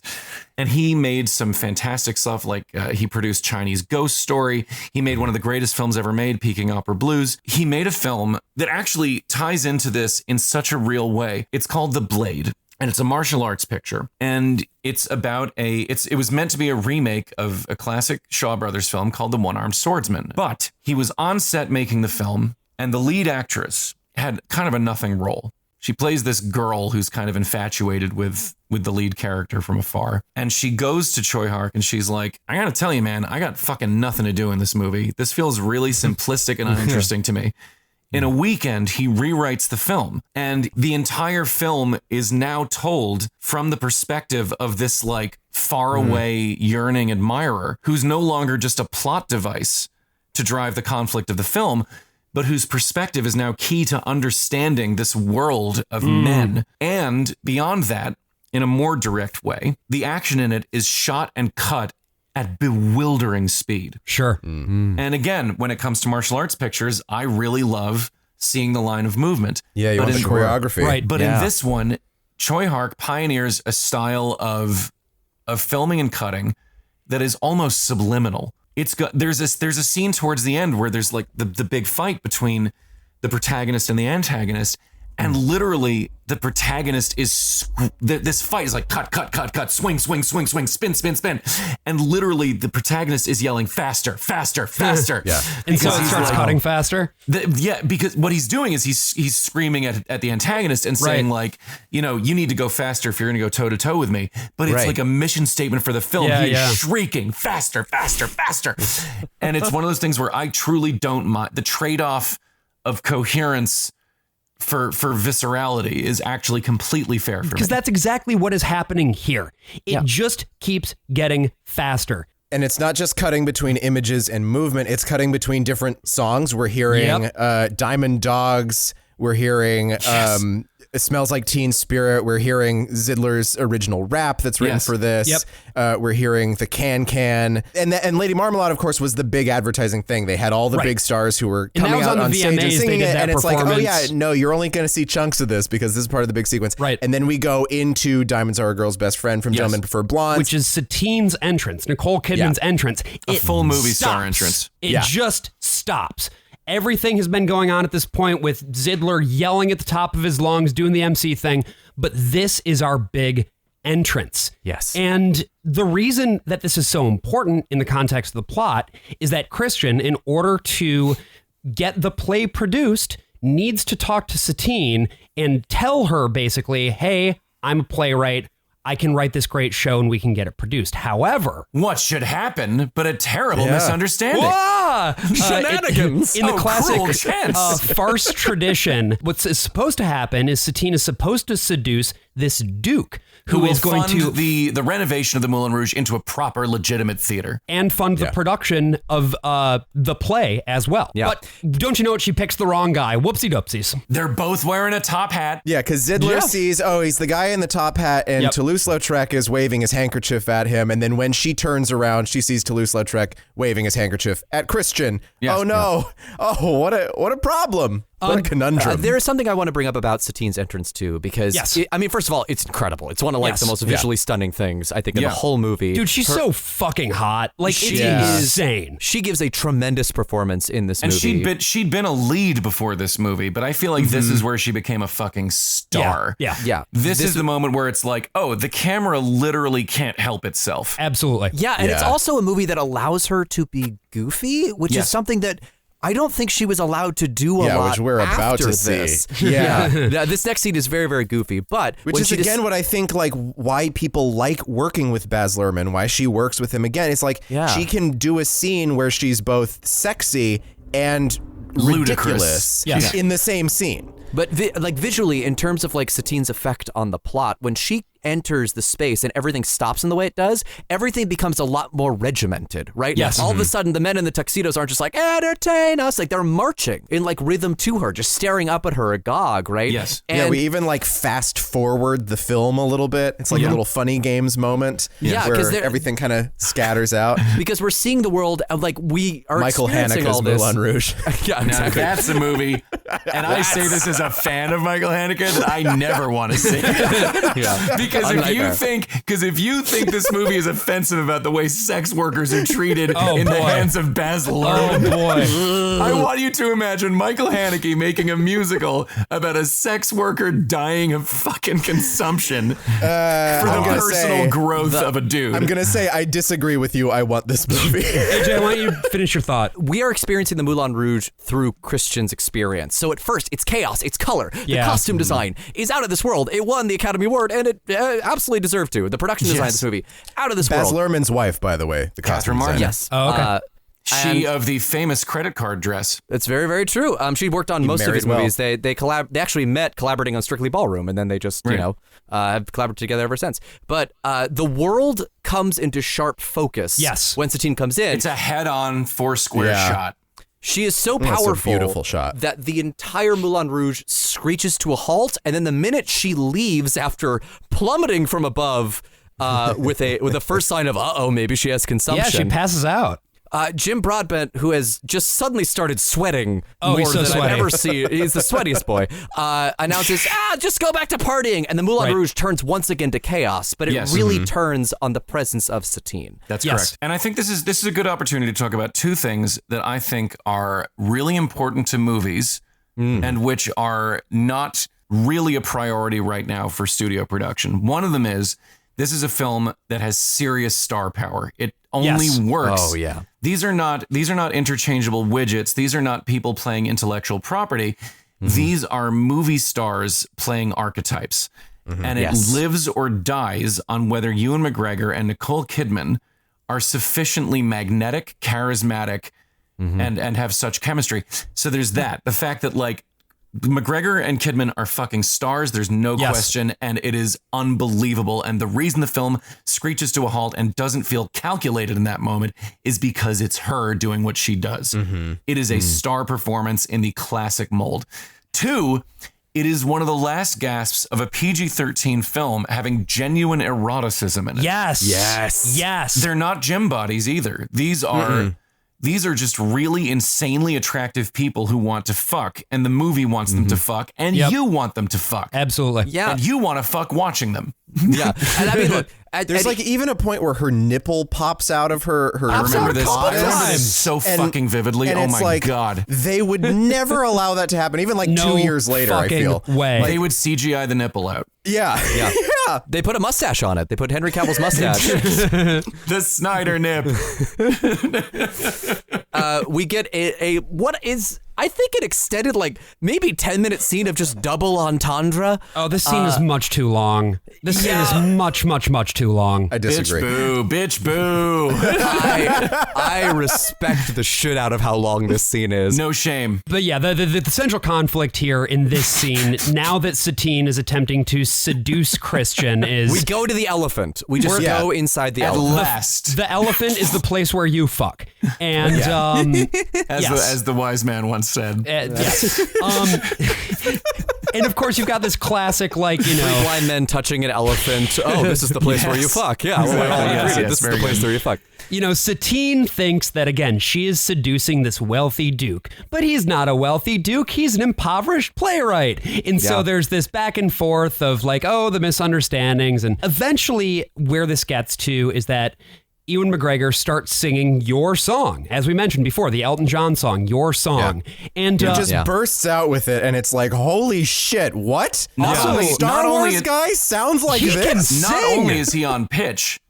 And he made some fantastic stuff, like he produced Chinese Ghost Story. He made one of the greatest films ever made, Peking Opera Blues. He made a film that actually ties into this in such a real way. It's called The Blade, and it's a martial arts picture. And it's about it was meant to be a remake of a classic Shaw Brothers film called The One-Armed Swordsman. But he was on set making the film, and the lead actress had kind of a nothing role. She plays this girl who's kind of infatuated with the lead character from afar. And she goes to Choi Hark and she's like, I gotta tell you, man, I got fucking nothing to do in this movie. This feels really simplistic and uninteresting to me. In a weekend, he rewrites the film, and the entire film is now told from the perspective of this like faraway yearning admirer who's no longer just a plot device to drive the conflict of the film, but whose perspective is now key to understanding this world of men. And beyond that, in a more direct way, the action in it is shot and cut at bewildering speed. Sure. And again, when it comes to martial arts pictures, I really love seeing the line of movement. Yeah, you want the choreography. Right. But in this one, Choi Hark pioneers a style of filming and cutting that is almost subliminal. There's a scene towards the end where there's like the big fight between the protagonist and the antagonist, and literally the protagonist is this fight is like cut, swing, spin, and literally the protagonist is yelling faster. Yeah, and so it starts cutting faster. Because what he's doing is he's screaming at the antagonist and saying like, you need to go faster if you're going to go toe to toe with me. But it's like a mission statement for the film. He's shrieking faster, and it's one of those things where I truly don't mind the trade-off of coherence for viscerality is actually completely fair for me. Because that's exactly what is happening here. It just keeps getting faster. And it's not just cutting between images and movement. It's cutting between different songs. We're hearing Diamond Dogs. We're hearing It Smells Like Teen Spirit. We're hearing Zidler's original rap that's written for this. We're hearing the Can. And Lady Marmalade, of course, was the big advertising thing. They had all the big stars who were coming out on stage and singing it. And it's like, oh yeah, no, you're only going to see chunks of this because this is part of the big sequence. Right. And then we go into Diamonds Are a Girl's Best Friend from Gentlemen Prefer Blondes. Which is Satine's entrance, Nicole Kidman's entrance. A full movie star entrance. It just stops. Everything has been going on at this point with Zidler yelling at the top of his lungs, doing the MC thing. But this is our big entrance. Yes. And the reason that this is so important in the context of the plot is that Christian, in order to get the play produced, needs to talk to Satine and tell her basically, hey, I'm a playwright. I can write this great show and we can get it produced. However, what should happen but a terrible misunderstanding? Shenanigans! In the classic farce tradition, what's supposed to happen is Satine is supposed to seduce this duke who is going fund to the renovation of the Moulin Rouge into a proper, legitimate theater and fund the production of the play as well. Yeah. But don't you know what? She picks the wrong guy. Whoopsie doopsies. They're both wearing a top hat. Yeah, because Zidler sees, he's the guy in the top hat, and Toulouse-Lautrec is waving his handkerchief at him. And then when she turns around, she sees Toulouse-Lautrec waving his handkerchief at Christian. Yes. Oh no! Oh, what a problem! What a conundrum. There is something I want to bring up about Satine's entrance too, because first of all, it's incredible. It's one of the most visually stunning things I think in the whole movie. Dude, she's so fucking hot. Like she it's insane. She gives a tremendous performance in this movie. And she'd been a lead before this movie, but I feel like this is where she became a fucking star. Yeah. This is the moment where it's like, oh, the camera literally can't help itself. Absolutely. Yeah, and it's also a movie that allows her to be goofy, which is something that I don't think she was allowed to do a lot which we're about to this. see. Yeah. This next scene is very, very goofy, but which is again what I think like why people like working with Baz Luhrmann, why she works with him again. It's like she can do a scene where she's both sexy and ridiculous in the same scene. But visually, in terms of like Satine's effect on the plot, when she enters the space and everything stops in the way it does, everything becomes a lot more regimented, right? Yes. All of a sudden, the men in the tuxedos aren't just like, entertain us. Like they're marching in like rhythm to her, just staring up at her agog, right? Yes. And we even like fast forward the film a little bit. It's like a little funny games moment where everything kind of scatters out. Because we're seeing the world of like we are Michael experiencing all Haneke's this. Moulin Rouge. Yeah, exactly. Now that's a movie, and I say this as a fan of Michael Haneke that I never want to see. Because if you think this movie is offensive about the way sex workers are treated in the hands of Baz Luhrmann, I want you to imagine Michael Haneke making a musical about a sex worker dying of fucking consumption for the personal growth of a dude. I'm gonna say I disagree with you. I want this movie. AJ, why don't you finish your thought? We are experiencing the Moulin Rouge through Christian's experience. So at first, it's chaos, it's color. The costume design is out of this world. It won the Academy Award, and it absolutely deserved to. The production design of this movie, out of this Baz world. Luhrmann's wife, by the way, the costume Catherine Martin. designer. Yes. Oh, okay. She of the famous credit card dress. It's very, very true. She worked on most of his married movies. They actually met collaborating on Strictly Ballroom, and then they just have collaborated together ever since. But the world comes into sharp focus. Yes. When Satine comes in, It's a head-on Foursquare shot. she is so That's a powerful, beautiful shot. that the entire Moulin Rouge screeches to a halt, and then the minute she leaves after plummeting from above with a first sign of maybe she has consumption. Yeah, she passes out. Jim Broadbent, who has just suddenly started sweating Oh, more he's so than sweaty. I've ever seen. He's the sweatiest boy. Announces, just go back to partying. And the Moulin Rouge turns once again to chaos, but it really turns on the presence of Satine. That's correct. And I think this is a good opportunity to talk about two things that I think are really important to movies and which are not really a priority right now for studio production. One of them is this is a film that has serious star power. It only works. Oh, yeah. These are not interchangeable widgets. These are not people playing intellectual property. These are movie stars playing archetypes. And it lives or dies on whether Ewan McGregor and Nicole Kidman are sufficiently magnetic, charismatic, and have such chemistry. So there's that. The fact that like McGregor and Kidman are fucking stars. There's no question. And it is unbelievable. And the reason the film screeches to a halt and doesn't feel calculated in that moment is because it's her doing what she does. It is a star performance in the classic mold. Two, it is one of the last gasps of a PG-13 film having genuine eroticism in it. Yes. They're not gym bodies either. These are just really insanely attractive people who want to fuck, and the movie wants them to fuck, and you want them to fuck. Absolutely. Yeah. And you want to fuck watching them. Yeah. And I mean, look, There's like even a point where her nipple pops out of her I remember this. I bodice. remember this so fucking vividly. And Oh it's my like, God. They would never allow that to happen. Even like No 2 years later, I fucking feel. way. They would CGI the nipple out. Yeah. they put a mustache on it. They put Henry Cavill's mustache. The Snyder nip. We get a what is, I think, an extended, like, maybe 10-minute scene of just double entendre. Oh, this scene is much too long. This scene is much, much, much too long. I disagree. Bitch boo. I respect the shit out of how long this scene is. No shame. But yeah, the central conflict here in this scene, now that Satine is attempting to seduce Christian, is We go to the elephant. We just go inside the At elephant. last. the elephant is the place where you fuck. And As the wise man once said. yes. And of course, you've got this classic, like, you know, Three blind men touching an elephant. Oh, this is the place where you fuck. Yeah, this is the place where you fuck. You know, Satine thinks that, again, she is seducing this wealthy duke, but he's not a wealthy duke. He's an impoverished playwright. And so there's this back and forth of like, oh, the misunderstandings. And eventually where this gets to is that Ewan McGregor starts singing Your Song, as we mentioned before, the Elton John song, Your Song. Yeah. And he just bursts out with it, and it's like, holy shit, what? Also, Star Wars guy sounds like this. Not only is he on pitch,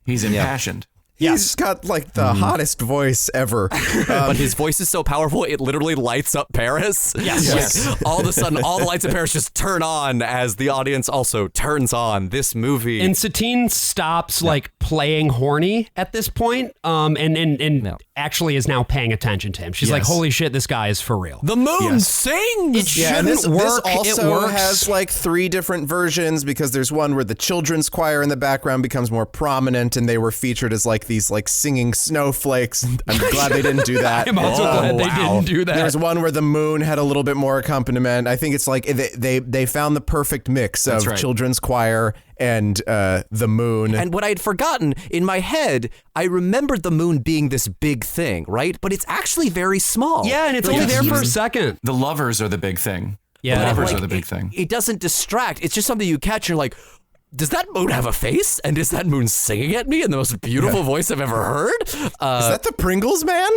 he's impassioned. He's got like the hottest voice ever. But his voice is so powerful, it literally lights up Paris. Yes. Like, all of a sudden, all the lights in Paris just turn on as the audience also turns on this movie. And Satine stops like playing horny at this point, and actually is now paying attention to him. She's like, holy shit, this guy is for real. The moon sings! It shouldn't work. This also has like 3 different versions, because there's one where the children's choir in the background becomes more prominent, and they were featured as like these like singing snowflakes. I'm glad they didn't do that. I'm also glad they didn't do that. There's one where the moon had a little bit more accompaniment. I think it's like they found the perfect mix of children's choir and the moon. And what I had forgotten, in my head, I remembered the moon being this big thing, right? But it's actually very small. Yeah, and it's only there for a second. The lovers are the big thing. Yeah. The lovers are the big thing. It doesn't distract. It's just something you catch and you're like, does that moon have a face? And is that moon singing at me in the most beautiful voice I've ever heard? Is that the Pringles man?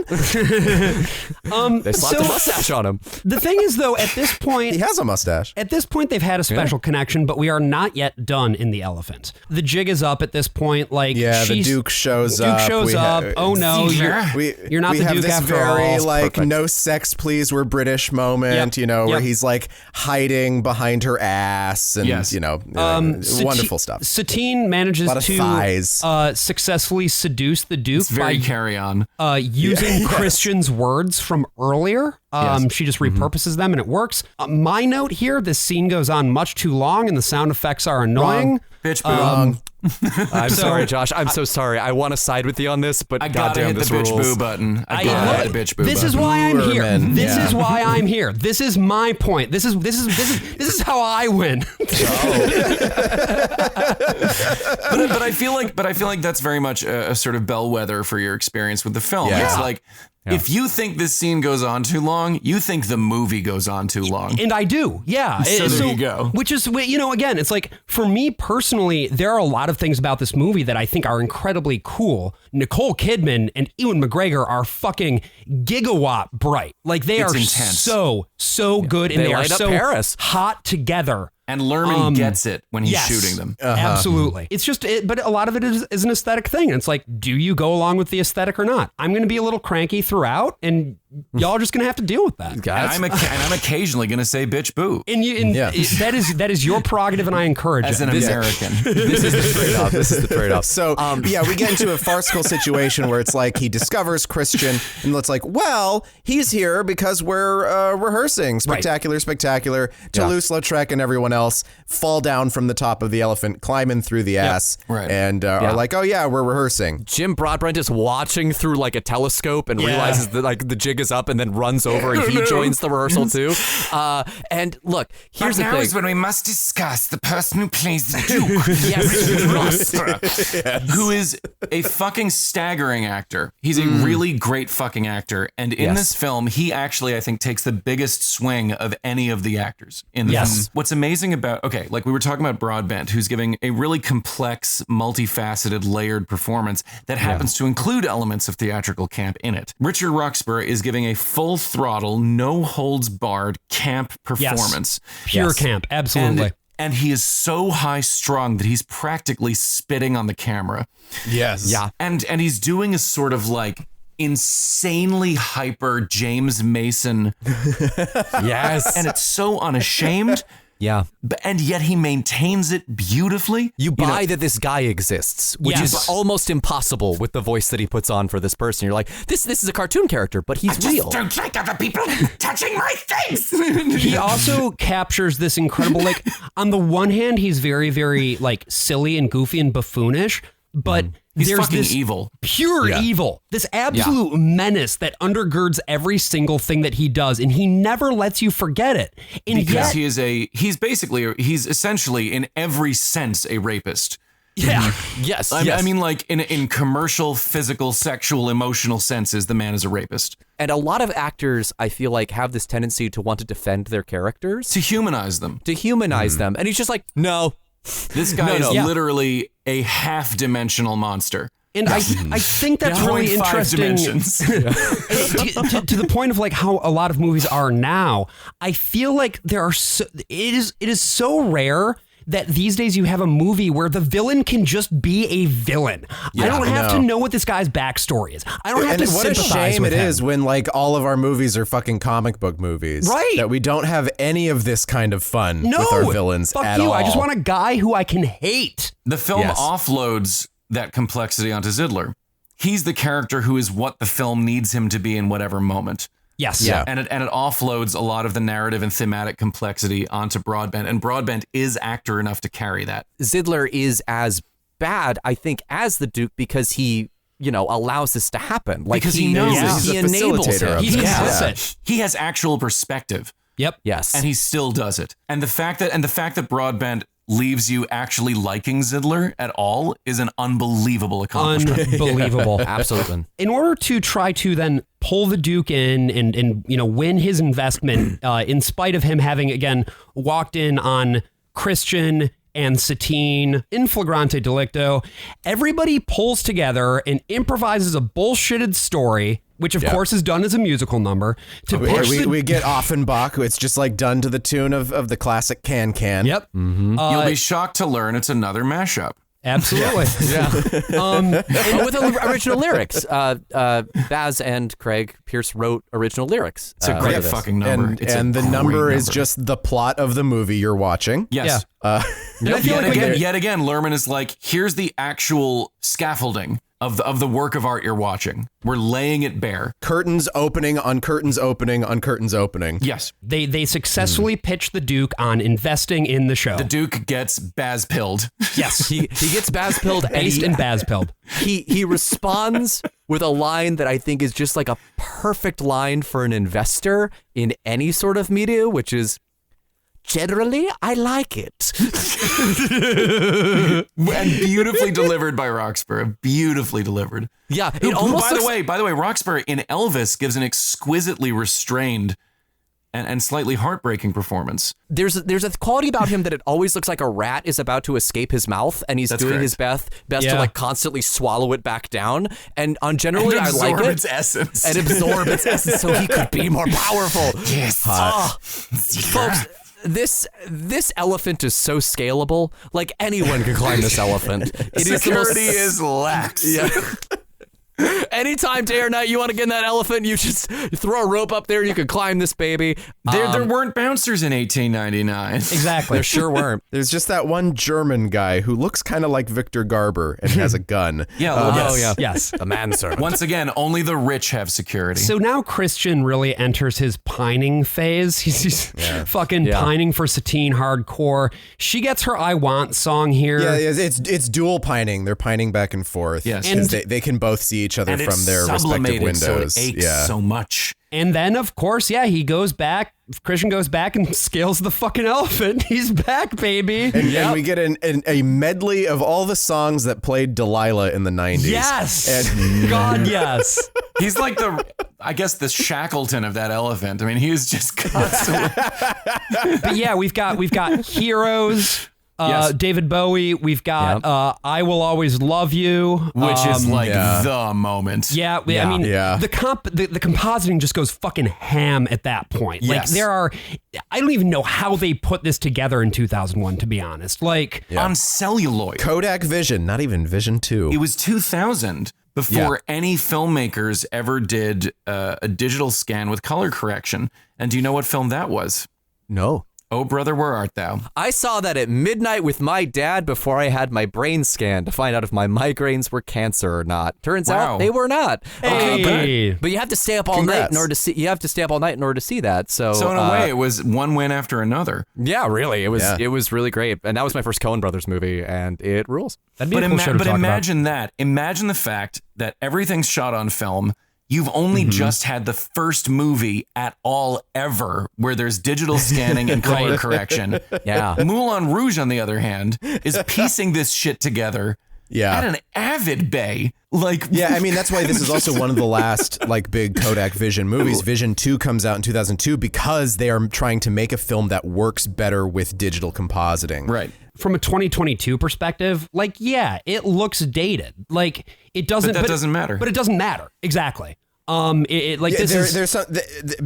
They slapped a mustache on him. The thing is, though, at this point... He has a mustache. At this point, they've had a special connection, but we are not yet done in The Elephant. The jig is up at this point. Like, the Duke shows up. Oh, no, you're not the Duke after all. We have this very, like, no sex please, we're British moment, where he's, like, hiding behind her ass and, wonderful stuff. Satine manages to successfully seduce the Duke it's very carry on. Using Christian's words from earlier. She just repurposes them and it works. My note here, this scene goes on much too long and the sound effects are annoying. Wrong. Bitch boo. Wrong. I'm sorry, Josh. I'm so sorry. I want to side with you on this, but I gotta goddamn, hit this the bitch rules. boo button. I gotta hit the bitch boo This button. is why I'm here. This is why I'm here. This is my point. This is how I win. But I feel like that's very much a sort of bellwether for your experience with the film. Yeah. It's like, if you think this scene goes on too long, you think the movie goes on too long. And I do, yeah. So there you go. Which is, again, it's like, for me personally, there are a lot of things about this movie that I think are incredibly cool. Nicole Kidman and Ewan McGregor are fucking gigawatt bright. Like, they are intense. so good, and they are so Paris. hot together. And Luhrmann gets it when he's shooting them. Absolutely. It's just, but a lot of it is an aesthetic thing. And it's like, do you go along with the aesthetic or not? I'm going to be a little cranky throughout, and y'all are just going to have to deal with that. And I'm occasionally going to say bitch boo. That is your prerogative, and I encourage As it. an American. This is the trade-off. So, we get into a farcical situation where it's like he discovers Christian, and it's like, well, he's here because we're rehearsing Spectacular. Toulouse-Lautrec and everyone else fall down from the top of the elephant, climbing through the ass, and are like, oh yeah, we're rehearsing. Jim Broadbent is watching through like a telescope and realizes that like the jig is up and then runs over and he joins the rehearsal too. And look, here's the thing. Now is when we must discuss the person who plays the Duke. Roxburgh, who is a fucking staggering actor. He's a really great fucking actor. And in this film, he actually, I think, takes the biggest swing of any of the actors in the film. What's amazing about, like we were talking about Broadbent, who's giving a really complex, multifaceted, layered performance that happens to include elements of theatrical camp in it. Richard Roxburgh is giving a full throttle, no holds barred camp performance. Pure camp, absolutely. And he is so high strung that he's practically spitting on the camera. Yes. Yeah. And he's doing a sort of like insanely hyper James Mason. Yes. And it's so unashamed. Yeah. And yet he maintains it beautifully. You buy that this guy exists, which is almost impossible with the voice that he puts on for this person. You're like, this is a cartoon character, but he's real. Don't like other people touching my face. He also captures this incredible, like, on the one hand, he's very, very, like, silly and goofy and buffoonish, but He's there's fucking this evil. pure evil, this absolute menace that undergirds every single thing that he does, and he never lets you forget it. And Because yet, he's essentially in every sense a rapist. yeah, Yes. I mean, like in commercial, physical, sexual, emotional senses, the man is a rapist. And a lot of actors, I feel like, have this tendency to want to defend their characters, To humanize them. to humanize them. And he's just like, no. This guy is Yeah. literally a half-dimensional monster. and I think that's really 0.5 interesting. dimensions. to the point of like how a lot of movies are now. I feel like it is so rare that these days you have a movie where the villain can just be a villain. I don't have to know what this guy's backstory is. I don't have to what a sympathize shame with it him. is when like all of our movies are fucking comic book movies. Right. That we don't have any of this kind of fun No, with our villains fuck at you. all. I just want a guy who I can hate. The film Yes. offloads that complexity onto Zidler. He's the character who is what the film needs him to be in whatever moment. Yes. Yeah. And it offloads a lot of the narrative and thematic complexity onto Broadbent, and Broadbent is actor enough to carry that. Zidler is as bad, I think, as the Duke because he, allows this to happen. Like Because he knows. He's he a enables facilitator it. of He's this. complicit. He has actual perspective, Yep. Yes. and he still does it. And the fact that Broadbent leaves you actually liking Zidler at all is an unbelievable accomplishment. Unbelievable. Absolutely. In order to try to then pull the Duke in and win his investment, in spite of him having again walked in on Christian and Satine in flagrante delicto, everybody pulls together and improvises a bullshitted story, which of course is done as a musical number to push We get Offenbach. It's just like done to the tune of the classic Can. Yep. You'll be shocked to learn it's another mashup. Absolutely. But with original lyrics. Baz and Craig Pierce wrote original lyrics. It's a great for this. fucking number. And, It's a and the great number is just the plot of the movie you're watching. Yes. And I feel like Yet again, Luhrmann is like, here's the actual scaffolding of the work of art you're watching. We're laying it bare. Curtains opening on curtains opening on curtains opening. Yes. they successfully pitched the Duke on investing in the show. The Duke gets Baz-pilled. Yes. He gets Baz-pilled and Based in Baz-pilled. he responds with a line that I think is just like a perfect line for an investor in any sort of media, which is, generally, I like it. And beautifully delivered by Roxburgh. Beautifully delivered. Yeah, Who, it almost by the way, Roxburgh in Elvis gives an exquisitely restrained and slightly heartbreaking performance. there's a quality about him that it always looks like a rat is about to escape his mouth, and he's That's doing correct. his best Yeah. to like constly swallow it back down. And on generally, I absorb like it. its essence. And absorb its essence so he could be more powerful. Yes. Folks, this elephant is so scalable. Like anyone can climb this elephant. It is the most. Security is lax. Yeah. Anytime, day or night, you want to get in that elephant, you just throw a rope up there and you can climb this baby. There weren't bouncers in 1899. Exactly. There sure weren't. There's just that one German guy who looks kind of like Victor Garber and has a gun. Yeah, a little bit. Oh, yeah. Yes. The manservant. Once again, only the rich have security. So now Christian really enters his pining phase. He's fucking pining for Satine hardcore. She gets her I Want song here. Yeah, it's dual pining. They're pining back and forth. Yes. 'Cause they can both see each other and from it's their respective sublimated, windows. so it aches yeah. so much. And then, of course, he goes back. Christian goes back and scales the fucking elephant. He's back, baby. And we get a medley of all the songs that played Delilah in the 90s. Yes. And God, yes. He's like the Shackleton of that elephant. I mean, he was just constantly. But yeah, we've got Heroes. Yes. David Bowie. We've got I Will Always Love You, Which is like yeah. the moment. Yeah, I mean, Yeah. the compositing just goes fucking ham at that point. Like Yes. I don't even know how they put this together in 2001, to be honest. Like, On celluloid. Kodak Vision, not even Vision 2. It was 2000 before any filmmakers ever did a digital scan with color correction. And do you know what film that was? No. Oh, brother, where art thou? I saw that at midnight with my dad before I had my brain scanned to find out if my migraines were cancer or not. Turns out they were not. Hey. But you have to stay up all night in order to see. You have to stay up all night in order to see that. So in a way, it was one win after another. Yeah, really, it was. Yeah. It was really great, and that was my first Coen Brothers movie, and it rules. That'd be a cool show to talk imagine about. that. Imagine the fact that everything's shot on film. You've only just had the first movie at all ever where there's digital scanning and color correction. Yeah. Moulin Rouge, on the other hand, is piecing this shit together at an avid bay. I mean, that's why this is also one of the last big Kodak Vision movies. Vision 2 comes out in 2002 because they are trying to make a film that works better with digital compositing. Right. From a 2022 perspective, it looks dated. It doesn't. But that doesn't matter. But it doesn't matter. Exactly.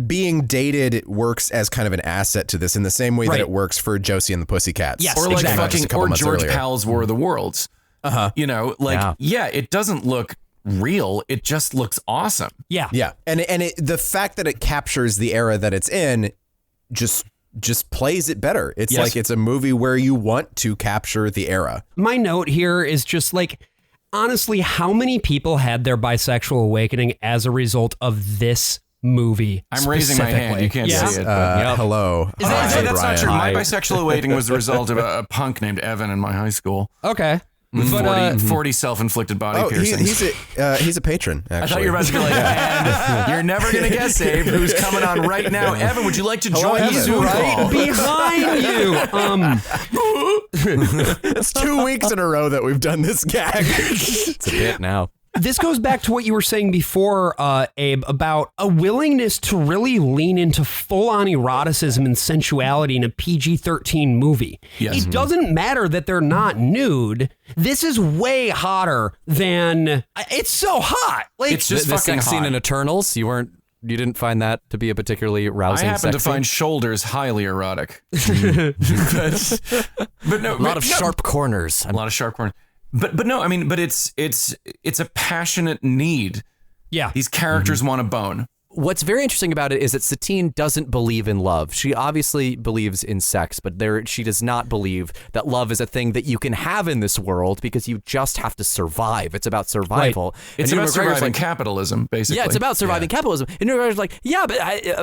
Being dated works as kind of an asset to this in the same way that it works for Josie and the Pussycats. Yes, or George Pal's War of the Worlds. It doesn't look real. It just looks awesome. Yeah. Yeah. And the fact that it captures the era that it's in just plays it better. It's it's a movie where you want to capture the era. My note here is just honestly, how many people had their bisexual awakening as a result of this movie? I'm raising my hand. You can't see it. Hello. That's not true. My bisexual awakening was the result of a punk named Evan in my high school. Okay. With 40 self-inflicted body piercings. He's a patron, actually. I thought you were about to be and you're never going to guess, Abe, who's coming on right now. Evan, would you like to join the Zoom call? Behind you. It's 2 weeks in a row that we've done this gag. It's a bit now. This goes back to what you were saying before, Abe, about a willingness to really lean into full-on eroticism and sensuality in a PG-13 movie. Yes. It doesn't matter that they're not nude. This is way hotter than... It's so hot. It's just the fucking sex scene hot. in Eternals, you didn't find that to be a particularly rousing I happen to sex scene? find shoulders highly erotic. but no, a lot of sharp corners. A lot of sharp corners. But no, I mean, but it's a passionate need. Yeah. These characters want a bone. What's very interesting about it is that Satine doesn't believe in love. She obviously believes in sex, but she does not believe that love is a thing that you can have in this world because you just have to survive. It's about survival. Right. It's about surviving capitalism, basically. Yeah, it's about surviving capitalism. And McGregor's like,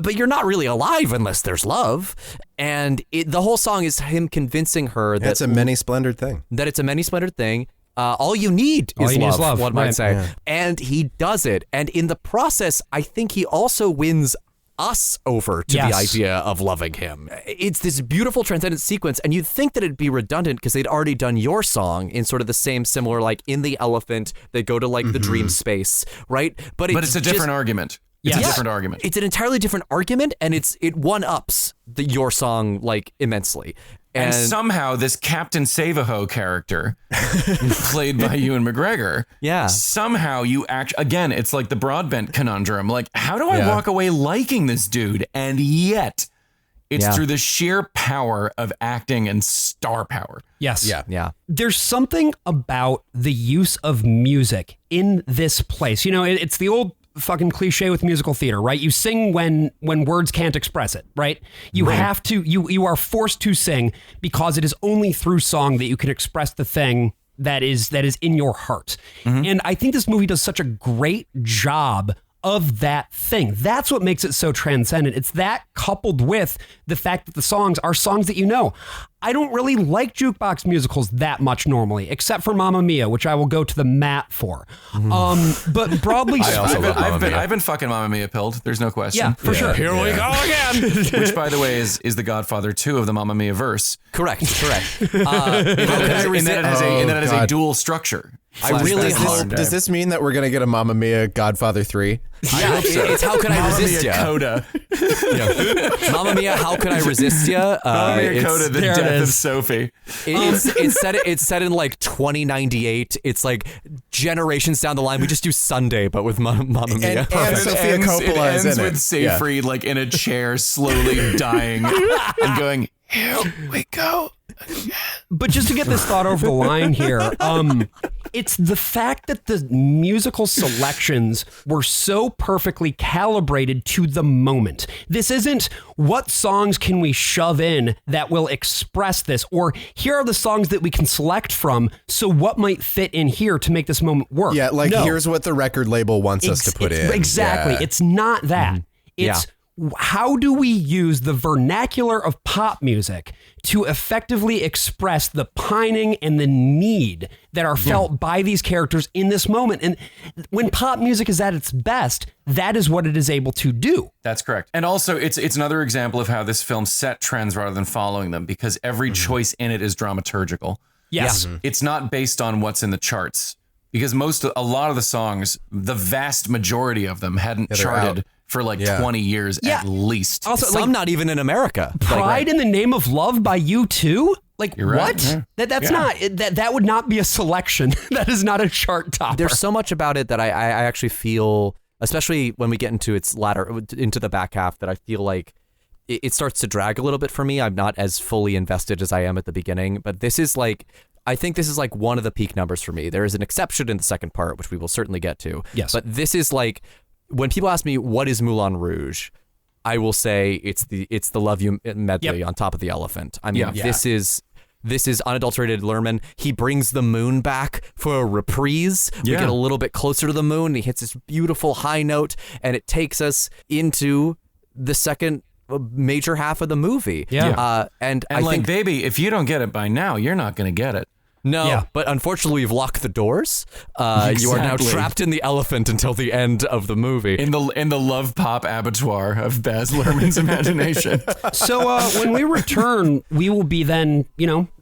but you're not really alive unless there's love. And the whole song is him convincing her that it's a many splendored thing. That it's a many splendored thing. All you need is love, one might say. Yeah. And he does it. And in the process, I think he also wins us over to the idea of loving him. It's this beautiful transcendent sequence. And you'd think that it'd be redundant because they'd already done your song in sort of the same similar, in the elephant, they go to the dream space, right? But it's a different argument. It's a different argument. It's an entirely different argument, and it one-ups your song immensely. And somehow this Captain Save-A-Ho character, played by Ewan McGregor, somehow you again, it's like the Broadbent conundrum. How do I walk away liking this dude? And yet, it's through the sheer power of acting and star power. Yes. Yeah. There's something about the use of music in this place. It's the old fucking cliche with musical theater, right? You sing when words can't express it, right? You have to, you are forced to sing because it is only through song that you can express the thing that is in your heart. Mm-hmm. And I think this movie does such a great job of that thing. That's what makes it so transcendent. It's that coupled with the fact that the songs are songs that you know. I don't really like jukebox musicals that much normally, except for Mamma Mia, which I will go to the mat for. But broadly speaking, I've been fucking Mamma Mia pilled. There's no question. Yeah, for sure. Here we go again. Which, by the way, is the Godfather 2 of the Mamma Mia verse. Correct. In that it has a dual structure. I really hope. Does this mean that we're going to get a Mamma Mia Godfather 3? I hope so. It's How Could I Resist Ya? Coda. Mamma Mia, How Could I Resist Ya? Mamma Mia Coda, the death of Sophie. It's set in 2098. It's generations down the line. We just do Sunday, but with Mamma Mia. And Sophia Coppola is in it. It ends with Seyfried in a chair, slowly dying and going, "Here we go." But just to get this thought over the line here, It's the fact that the musical selections were so perfectly calibrated to the moment. This isn't what songs can we shove in that will express this, or here are the songs that we can select from, so what might fit in here to make this moment work. Yeah, like here's what the record label wants us to put in. Exactly. Yeah. It's not that. It's how do we use the vernacular of pop music to effectively express the pining and the need that are felt by these characters in this moment. And when pop music is at its best, that is what it is able to do. That's correct. And also, it's another example of how this film set trends rather than following them, because every choice in it is dramaturgical. Yes. It's not based on what's in the charts, because a lot of the songs, the vast majority of them hadn't charted for like 20 years at least. Also, some not even in America. Pride in the Name of Love by U2? Like, You're right. what? Yeah. That's not, that would not be a selection. That is not a chart topper. There's so much about it that I actually feel, especially when we get into into the back half, that I feel like it starts to drag a little bit for me. I'm not as fully invested as I am at the beginning, but I think this is like one of the peak numbers for me. There is an exception in the second part, which we will certainly get to. Yes. But this is like, when people ask me what is Moulin Rouge, I will say it's the Love You medley on top of the elephant. I mean, this is unadulterated Luhrmann. He brings the moon back for a reprise. We get a little bit closer to the moon. He hits this beautiful high note, and it takes us into the second major half of the movie. And I like, think, baby, if you don't get it by now, you're not going to get it. No, but unfortunately we've locked the doors. You are now trapped in the elephant until the end of the movie. In the love pop abattoir of Baz Luhrmann's imagination. So when we return, we will be then,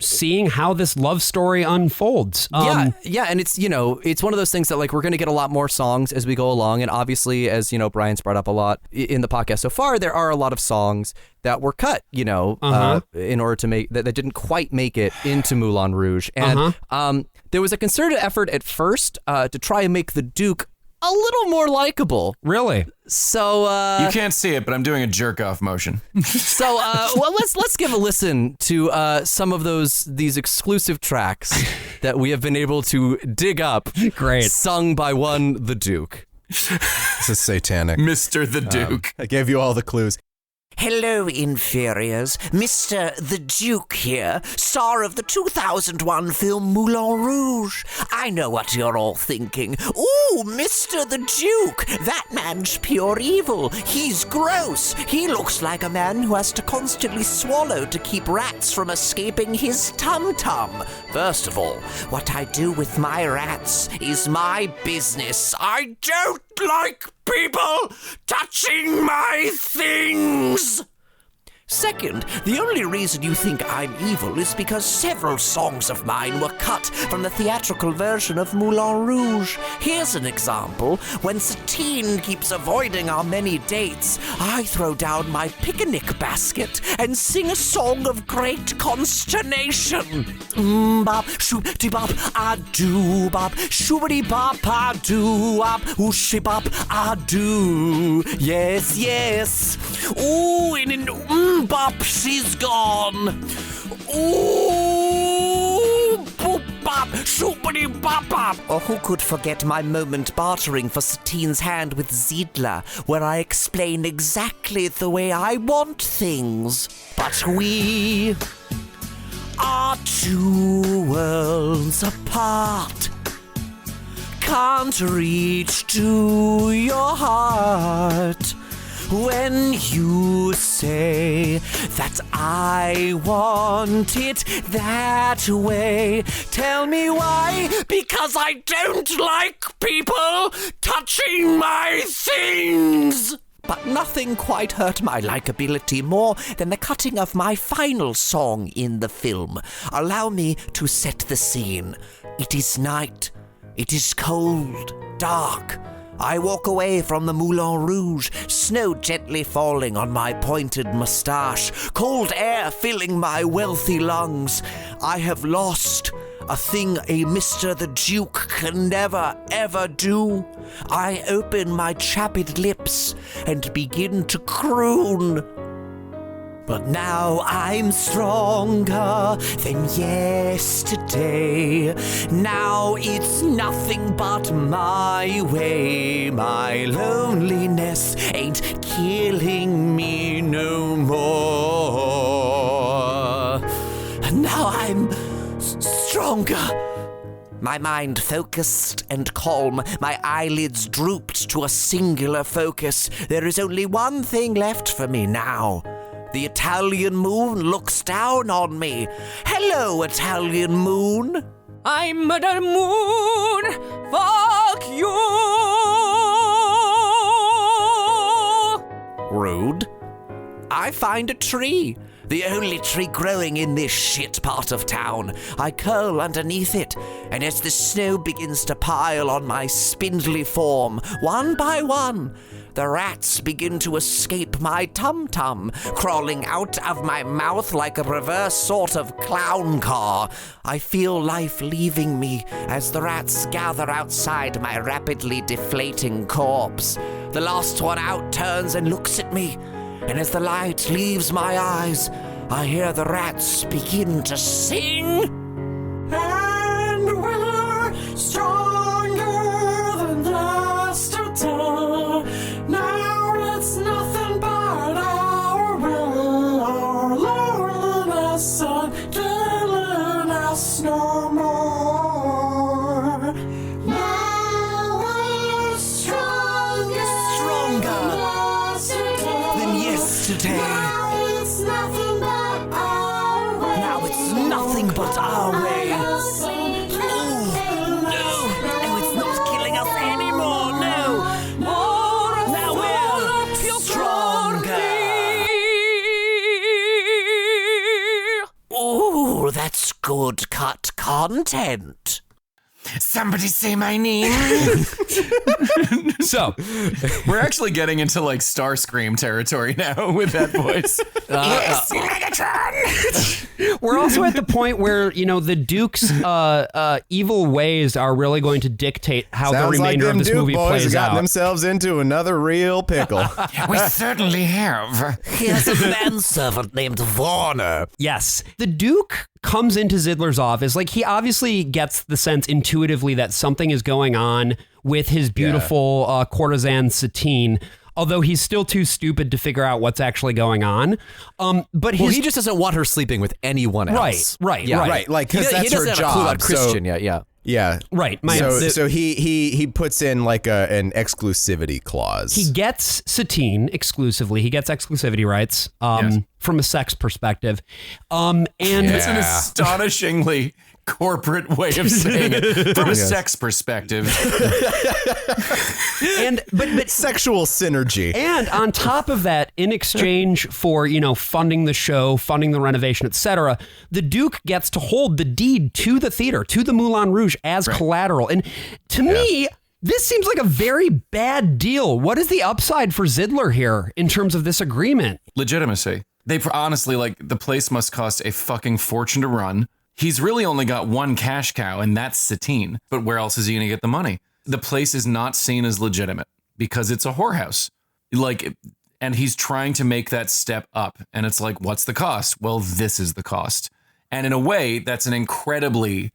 seeing how this love story unfolds. And it's, it's one of those things that like we're going to get a lot more songs as we go along. And obviously, as Brian's brought up a lot in the podcast so far, there are a lot of songs that were cut, in order to make that didn't quite make it into Moulin Rouge. And there was a concerted effort at first to try and make the Duke a little more likable. Really? So you can't see it, but I'm doing a jerk off motion. So well, let's give a listen to some of these exclusive tracks that we have been able to dig up. Great. Sung by the Duke. This is satanic. Mr. the Duke. I gave you all the clues. Hello, inferiors. Mr. the Duke here, star of the 2001 film Moulin Rouge. I know what you're all thinking. Ooh, Mr. the Duke! That man's pure evil. He's gross. He looks like a man who has to constantly swallow to keep rats from escaping his tum-tum. First of all, what I do with my rats is my business. I don't like people touching my things! Second, the only reason you think I'm evil is because several songs of mine were cut from the theatrical version of Moulin Rouge. Here's an example. When Satine keeps avoiding our many dates, I throw down my picnic basket and sing a song of great consternation. Bop, shoop-de bop, ah do bop, shoobity bop, ah do bop, ooshi bop, ah do. Yes, yes. Ooh, in an bop, she's gone. Ooh, boop bop, shoopity bop bop. Or who could forget my moment bartering for Satine's hand with Ziedler, where I explain exactly the way I want things. But we are two worlds apart. Can't reach to your heart. When you say that I want it that way, tell me why? Because I don't like people touching my things! But nothing quite hurt my likability more than the cutting of my final song in the film. Allow me to set the scene. It is night. It is cold, dark. I walk away from the Moulin Rouge, snow gently falling on my pointed moustache, cold air filling my wealthy lungs. I have lost a thing a Mr. the Duke can never, ever do. I open my chapped lips and begin to croon. But now I'm stronger than yesterday. Now it's nothing but my way. My loneliness ain't killing me no more. And now I'm stronger. My mind focused and calm, my eyelids drooped to a singular focus. There is only one thing left for me now. The Italian moon looks down on me. Hello, Italian moon. I'm the moon. Fuck you. Rude. I find a tree. The only tree growing in this shit part of town. I curl underneath it, and as the snow begins to pile on my spindly form, one by one, the rats begin to escape my tum-tum, crawling out of my mouth like a reverse sort of clown car. I feel life leaving me as the rats gather outside my rapidly deflating corpse. The last one out turns and looks at me, and as the light leaves my eyes, I hear the rats begin to sing. And we're stronger than yesterday. Now it's nothing but our will, our loneliness and killing us no more. Now we're stronger than yesterday. Now it's nothing but our way. Now it's nothing but our way. No, it's not killing us anymore. No. Now we're stronger. Ooh, that's good cut content. Somebody say my name. So, We're actually getting into like Starscream territory now with that voice. Yes, Megatron. we're also at the point where, you know, the Duke's evil ways are really going to dictate how the Sounds like remainder them of this Duke movie boys plays have gotten out. themselves into another real pickle. We certainly have. Here's a manservant named Warner. Yes. The Duke comes into Zidler's office. Like, he obviously gets the sense intuitively that something is going on with his beautiful courtesan Satine, although he's still too stupid to figure out what's actually going on. But he just doesn't want her sleeping with anyone else. Right. Right, like, because that's her doesn't have a clue job. about Christian yet, yeah. Yeah. Right. So he puts in like an exclusivity clause. He gets Satine exclusively. He gets exclusivity rights from a sex perspective. And It's an astonishingly corporate way of saying it from a sex perspective. but sexual synergy. And on top of that, in exchange for, you know, funding the show, funding the renovation, etc., the Duke gets to hold the deed to the theater, to the Moulin Rouge as collateral. And to me, this seems like a very bad deal. What is the upside for Zidler here in terms of this agreement? Legitimacy. They honestly, like, the place must cost a fucking fortune to run. He's really only got one cash cow, and that's Satine. But where else is he going to get the money? The place is not seen as legitimate because it's a whorehouse. Like, and he's trying to make that step up. And it's like, what's the cost? Well, this is the cost. And in a way, that's an incredibly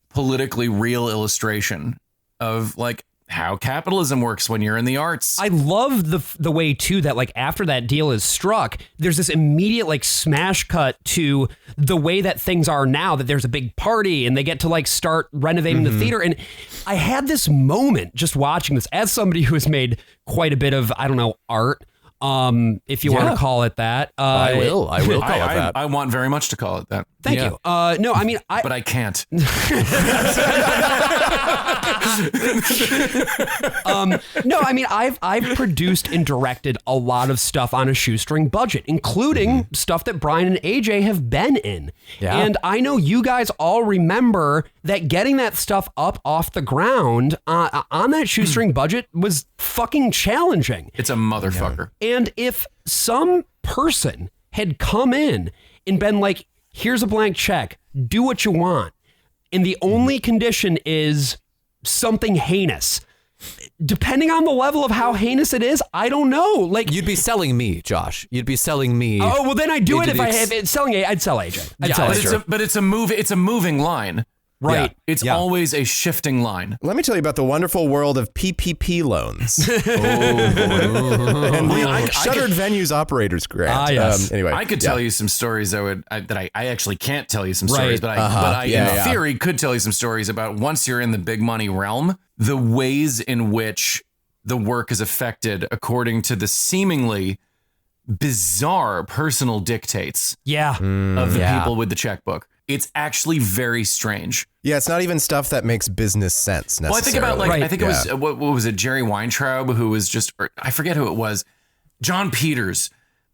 politically real illustration of, like, how capitalism works when you're in the arts. I love the way, too, that, like, after that deal is struck, there's this immediate, like, smash cut to the way that things are now, that there's a big party and they get to, like, start renovating the theater. And I had this moment just watching this as somebody who has made quite a bit of, I don't know, art, if you want to call it that. I will call it that. I want very much to call it that. Thank you. No, I mean, But I can't. No, I mean, I've produced and directed a lot of stuff on a shoestring budget, including stuff that Brian and AJ have been in. Yeah. And I know you guys all remember that getting that stuff up off the ground on that shoestring budget was fucking challenging. It's a motherfucker. And if some person had come in and been like, here's a blank check, do what you want, and the only condition is something heinous, depending on the level of how heinous it is, I don't know. Like You'd be selling me, Josh. You'd be selling me. Oh, well, then I'd do it if I'd sell AJ. I'd sell AJ. But it's a moving line. Right. Yeah. It's always a shifting line. Let me tell you about the wonderful world of PPP loans. And shuttered venues operators grant. Yes. Anyway, I could tell you some stories I actually can't tell you some stories, but I in theory could tell you some stories about once you're in the big money realm, the ways in which the work is affected according to the seemingly bizarre personal dictates of the people with the checkbook. It's actually very strange. Yeah, it's not even stuff that makes business sense necessarily. Well, I think about I think it was, what was it, Jerry Weintraub, who was just, I forget who it was, John Peters,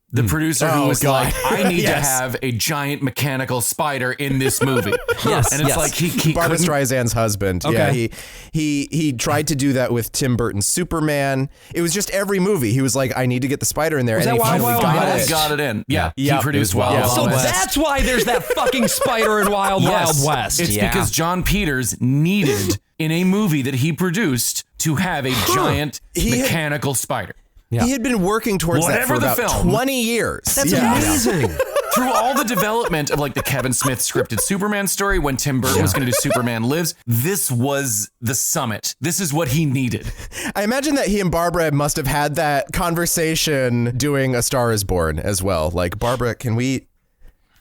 the producer who was like, I need to have a giant mechanical spider in this movie. And it's like he Barbara couldn't. Streisand's husband. Okay. Yeah, he tried to do that with Tim Burton's Superman. It was just every movie. He was like, I need to get the spider in there. Was and that he finally Wild got it in. Yeah. Yep, He produced it was Wild Wild So West. that's why there's that fucking spider in Wild West. It's because John Peters needed in a movie that he produced to have a giant mechanical spider. Yeah. He had been working towards that for about 20 years. That's amazing. Through all the development of like the Kevin Smith scripted Superman story when Tim Burton was going to do Superman Lives, this was the summit. This is what he needed. I imagine that he and Barbara must have had that conversation doing A Star Is Born as well. Like, Barbara, can we...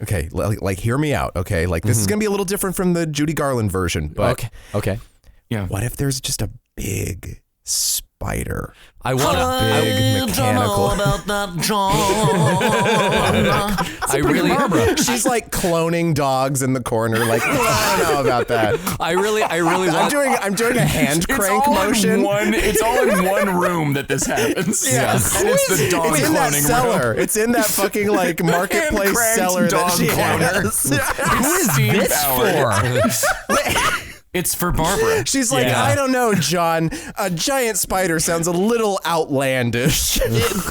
Okay, like hear me out, okay? Like, this is going to be a little different from the Judy Garland version, but... Okay. Yeah. What if there's just a big spider? I want a big mechanical. About that, John. I really, She's like cloning dogs in the corner. Like, I don't know about that. I really want. I'm doing a hand crank motion. It's all in one room that this happens. Yes. And it's the dog It's in that cloning cellar. room. It's in that fucking like marketplace Hand-cranked cellar dog that she cloner. has. Who is this for? It's for Barbara. She's like, I don't know, John. A giant spider sounds a little outlandish.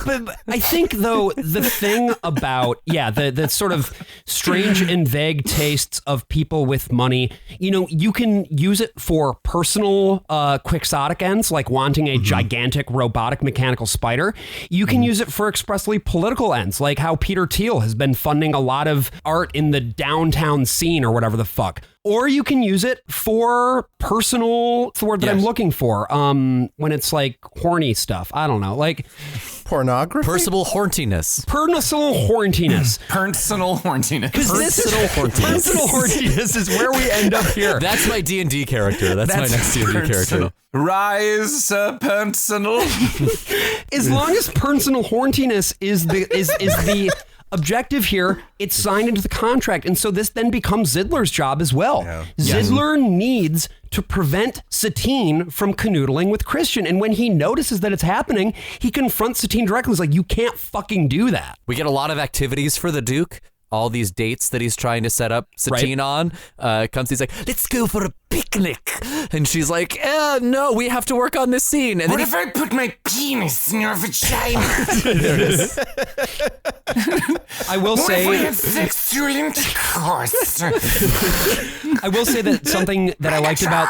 But I think, though, the thing about, the sort of strange and vague tastes of people with money, you can use it for personal quixotic ends, like wanting a gigantic robotic mechanical spider. You can use it for expressly political ends, like how Peter Thiel has been funding a lot of art in the downtown scene or whatever the fuck. Or you can use it for personal, it's the word that I'm looking for, when it's like horny stuff. I don't know, like... Pornography? Personal horniness. Personal horniness. Personal horniness. Personal horniness is where we end up here. That's my D&D character. That's my next D&D character. Rise, personal. As long as personal horniness is the objective here, it's signed into the contract. And so this then becomes Zidler's job as well. Yeah. Zidler needs to prevent Satine from canoodling with Christian. And when he notices that it's happening, he confronts Satine directly. He's like, you can't fucking do that. We get a lot of activities for the Duke. All these dates that he's trying to set up Satine on. He's like, let's go for a picnic. And she's like, no, we have to work on this scene. And what if I put my penis in your vagina? There it is. I will say... What if we have sexual intercourse? I will say that something that I liked about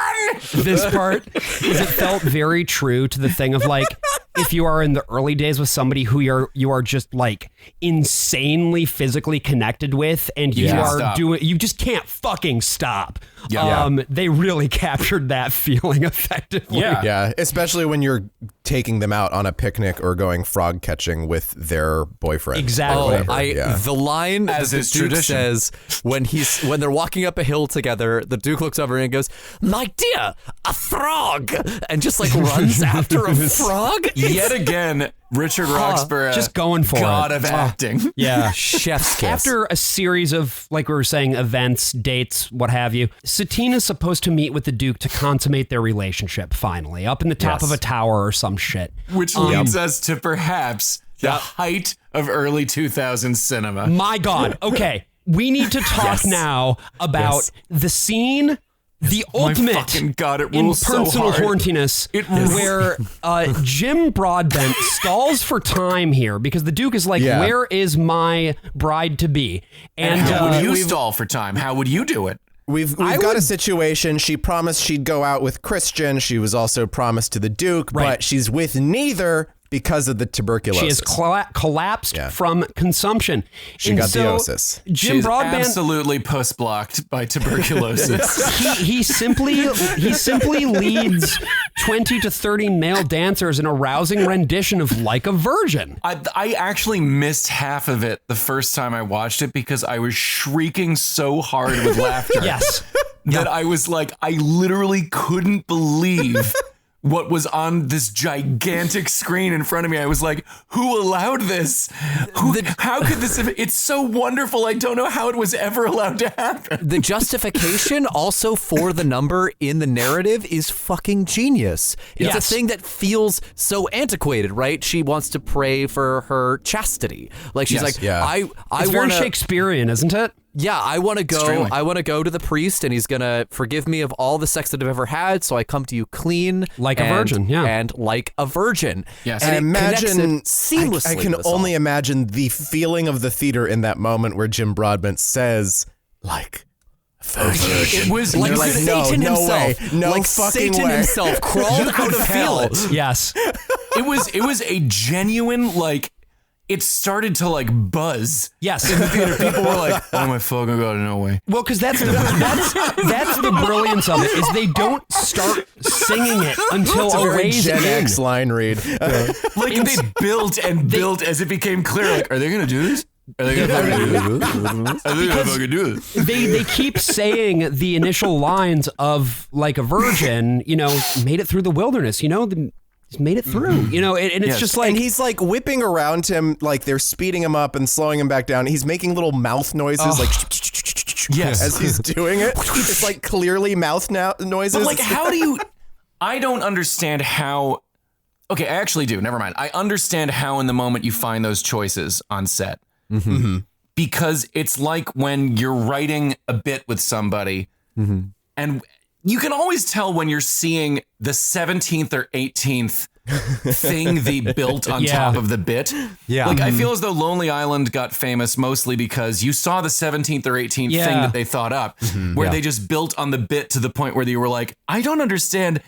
this part is it felt very true to the thing of like, if you are in the early days with somebody who you are just like insanely physically connected with, and you just can't fucking stop. They really captured that feeling effectively. Yeah, especially when you're taking them out on a picnic or going frog catching with their boyfriend. Exactly. The line as that his the Duke tradition says when they're walking up a hill together, the Duke looks over and goes, "My dear, a frog," and just like runs after a frog. Yet again, Richard Roxburgh just going for God it. of acting. Yeah. Chef's kiss. After a series of, like we were saying, events, dates, what have you, Satine is supposed to meet with the Duke to consummate their relationship finally, up in the top of a tower or some shit. Which leads us to perhaps the height of early 2000s cinema. My God. Okay. We need to talk now about the scene, the ultimate fucking God, it in rules so personal hard. horniness, where Jim Broadbent stalls for time here because the Duke is like, where is my bride to be? And how would you stall for time? How would you do it? We've got a situation. She promised she'd go out with Christian. She was also promised to the Duke, but she's with neither because of the tuberculosis. She has collapsed from consumption. She got the osis. Jim Broadbent absolutely puss blocked by tuberculosis. he simply leads 20 to 30 male dancers in a rousing rendition of Like a Virgin. I actually missed half of it the first time I watched it because I was shrieking so hard with laughter. Yes. That I was like, I literally couldn't believe what was on this gigantic screen in front of me. I was like, who allowed this? How could this have, it's so wonderful. I don't know how it was ever allowed to happen. The justification also for the number in the narrative is fucking genius. It's a thing that feels so antiquated, right? She wants to pray for her chastity. Like she's like, I it's very Shakespearean, isn't it? Yeah, I want to go. Extremely. I want to go to the priest, and he's gonna forgive me of all the sex that I've ever had. So I come to you clean, like a virgin, and like a virgin. Yes, and imagine seamlessly. I can only imagine the feeling of the theater in that moment where Jim Broadbent says, "Like a virgin." It was like Satan himself. No like fucking Satan way. himself crawled out of hell. Yes, it was a genuine like. It started to like buzz. Yes. In the theater, people were like, "Oh my fucking god, no way!" Well, because that's the brilliance of it is they don't start singing it until It's a a very ways Gen in. X line read. Like they built and built as it became clear. Like, are they gonna do this? Are they gonna fucking do this? Are they gonna fucking do this? They keep saying the initial lines of Like a Virgin. Made it through the wilderness. He's made it through, and it's just like, and he's like whipping around him, like they're speeding him up and slowing him back down. He's making little mouth noises, like as he's doing it. It's like clearly mouth noises. But like, how do you? I don't understand how. Okay, I actually do. Never mind. I understand how in the moment you find those choices on set, because it's like when you're writing a bit with somebody, and you can always tell when you're seeing the 17th or 18th thing they built on top of the bit. Yeah. Like, I feel as though Lonely Island got famous mostly because you saw the 17th or 18th thing that they thought up, where they just built on the bit to the point where you were like, I don't understand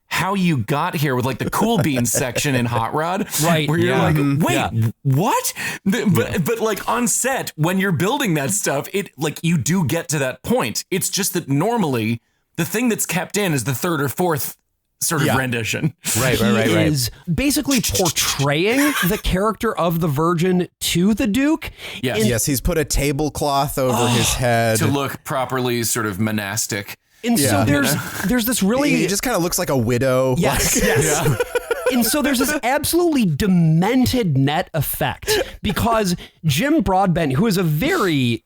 how you got here with like the Cool Beans section in Hot Rod. Right. Where you're like, wait, what? But like on set, when you're building that stuff, it like you do get to that point. It's just that normally the thing that's kept in is the third or fourth sort of rendition. Right. He is basically portraying the character of the Virgin to the Duke. Yes, he's put a tablecloth over his head to look properly sort of monastic. And so there's this really... He just kind of looks like a widow. Yes. And so there's this absolutely demented net effect because Jim Broadbent, who is a very,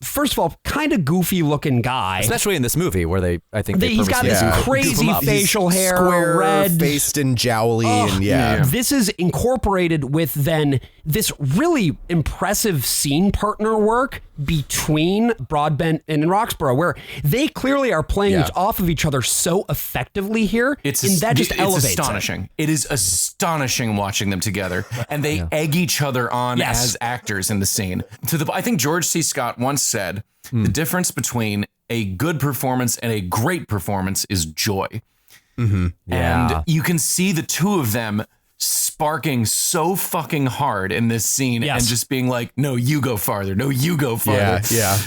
first of all, kind of goofy looking guy. Especially in this movie where he's got this crazy facial hair, square red. faced and jowly. And This is incorporated with then this really impressive scene partner work between Broadbent and Roxburgh, where they clearly are playing off of each other so effectively here. It's astonishing. It is astonishing watching them together, and they egg each other on as actors in the scene. I think George C. Scott once said, the difference between a good performance and a great performance is joy. And you can see the two of them sparking so fucking hard in this scene and just being like, no, you go farther. No, you go farther.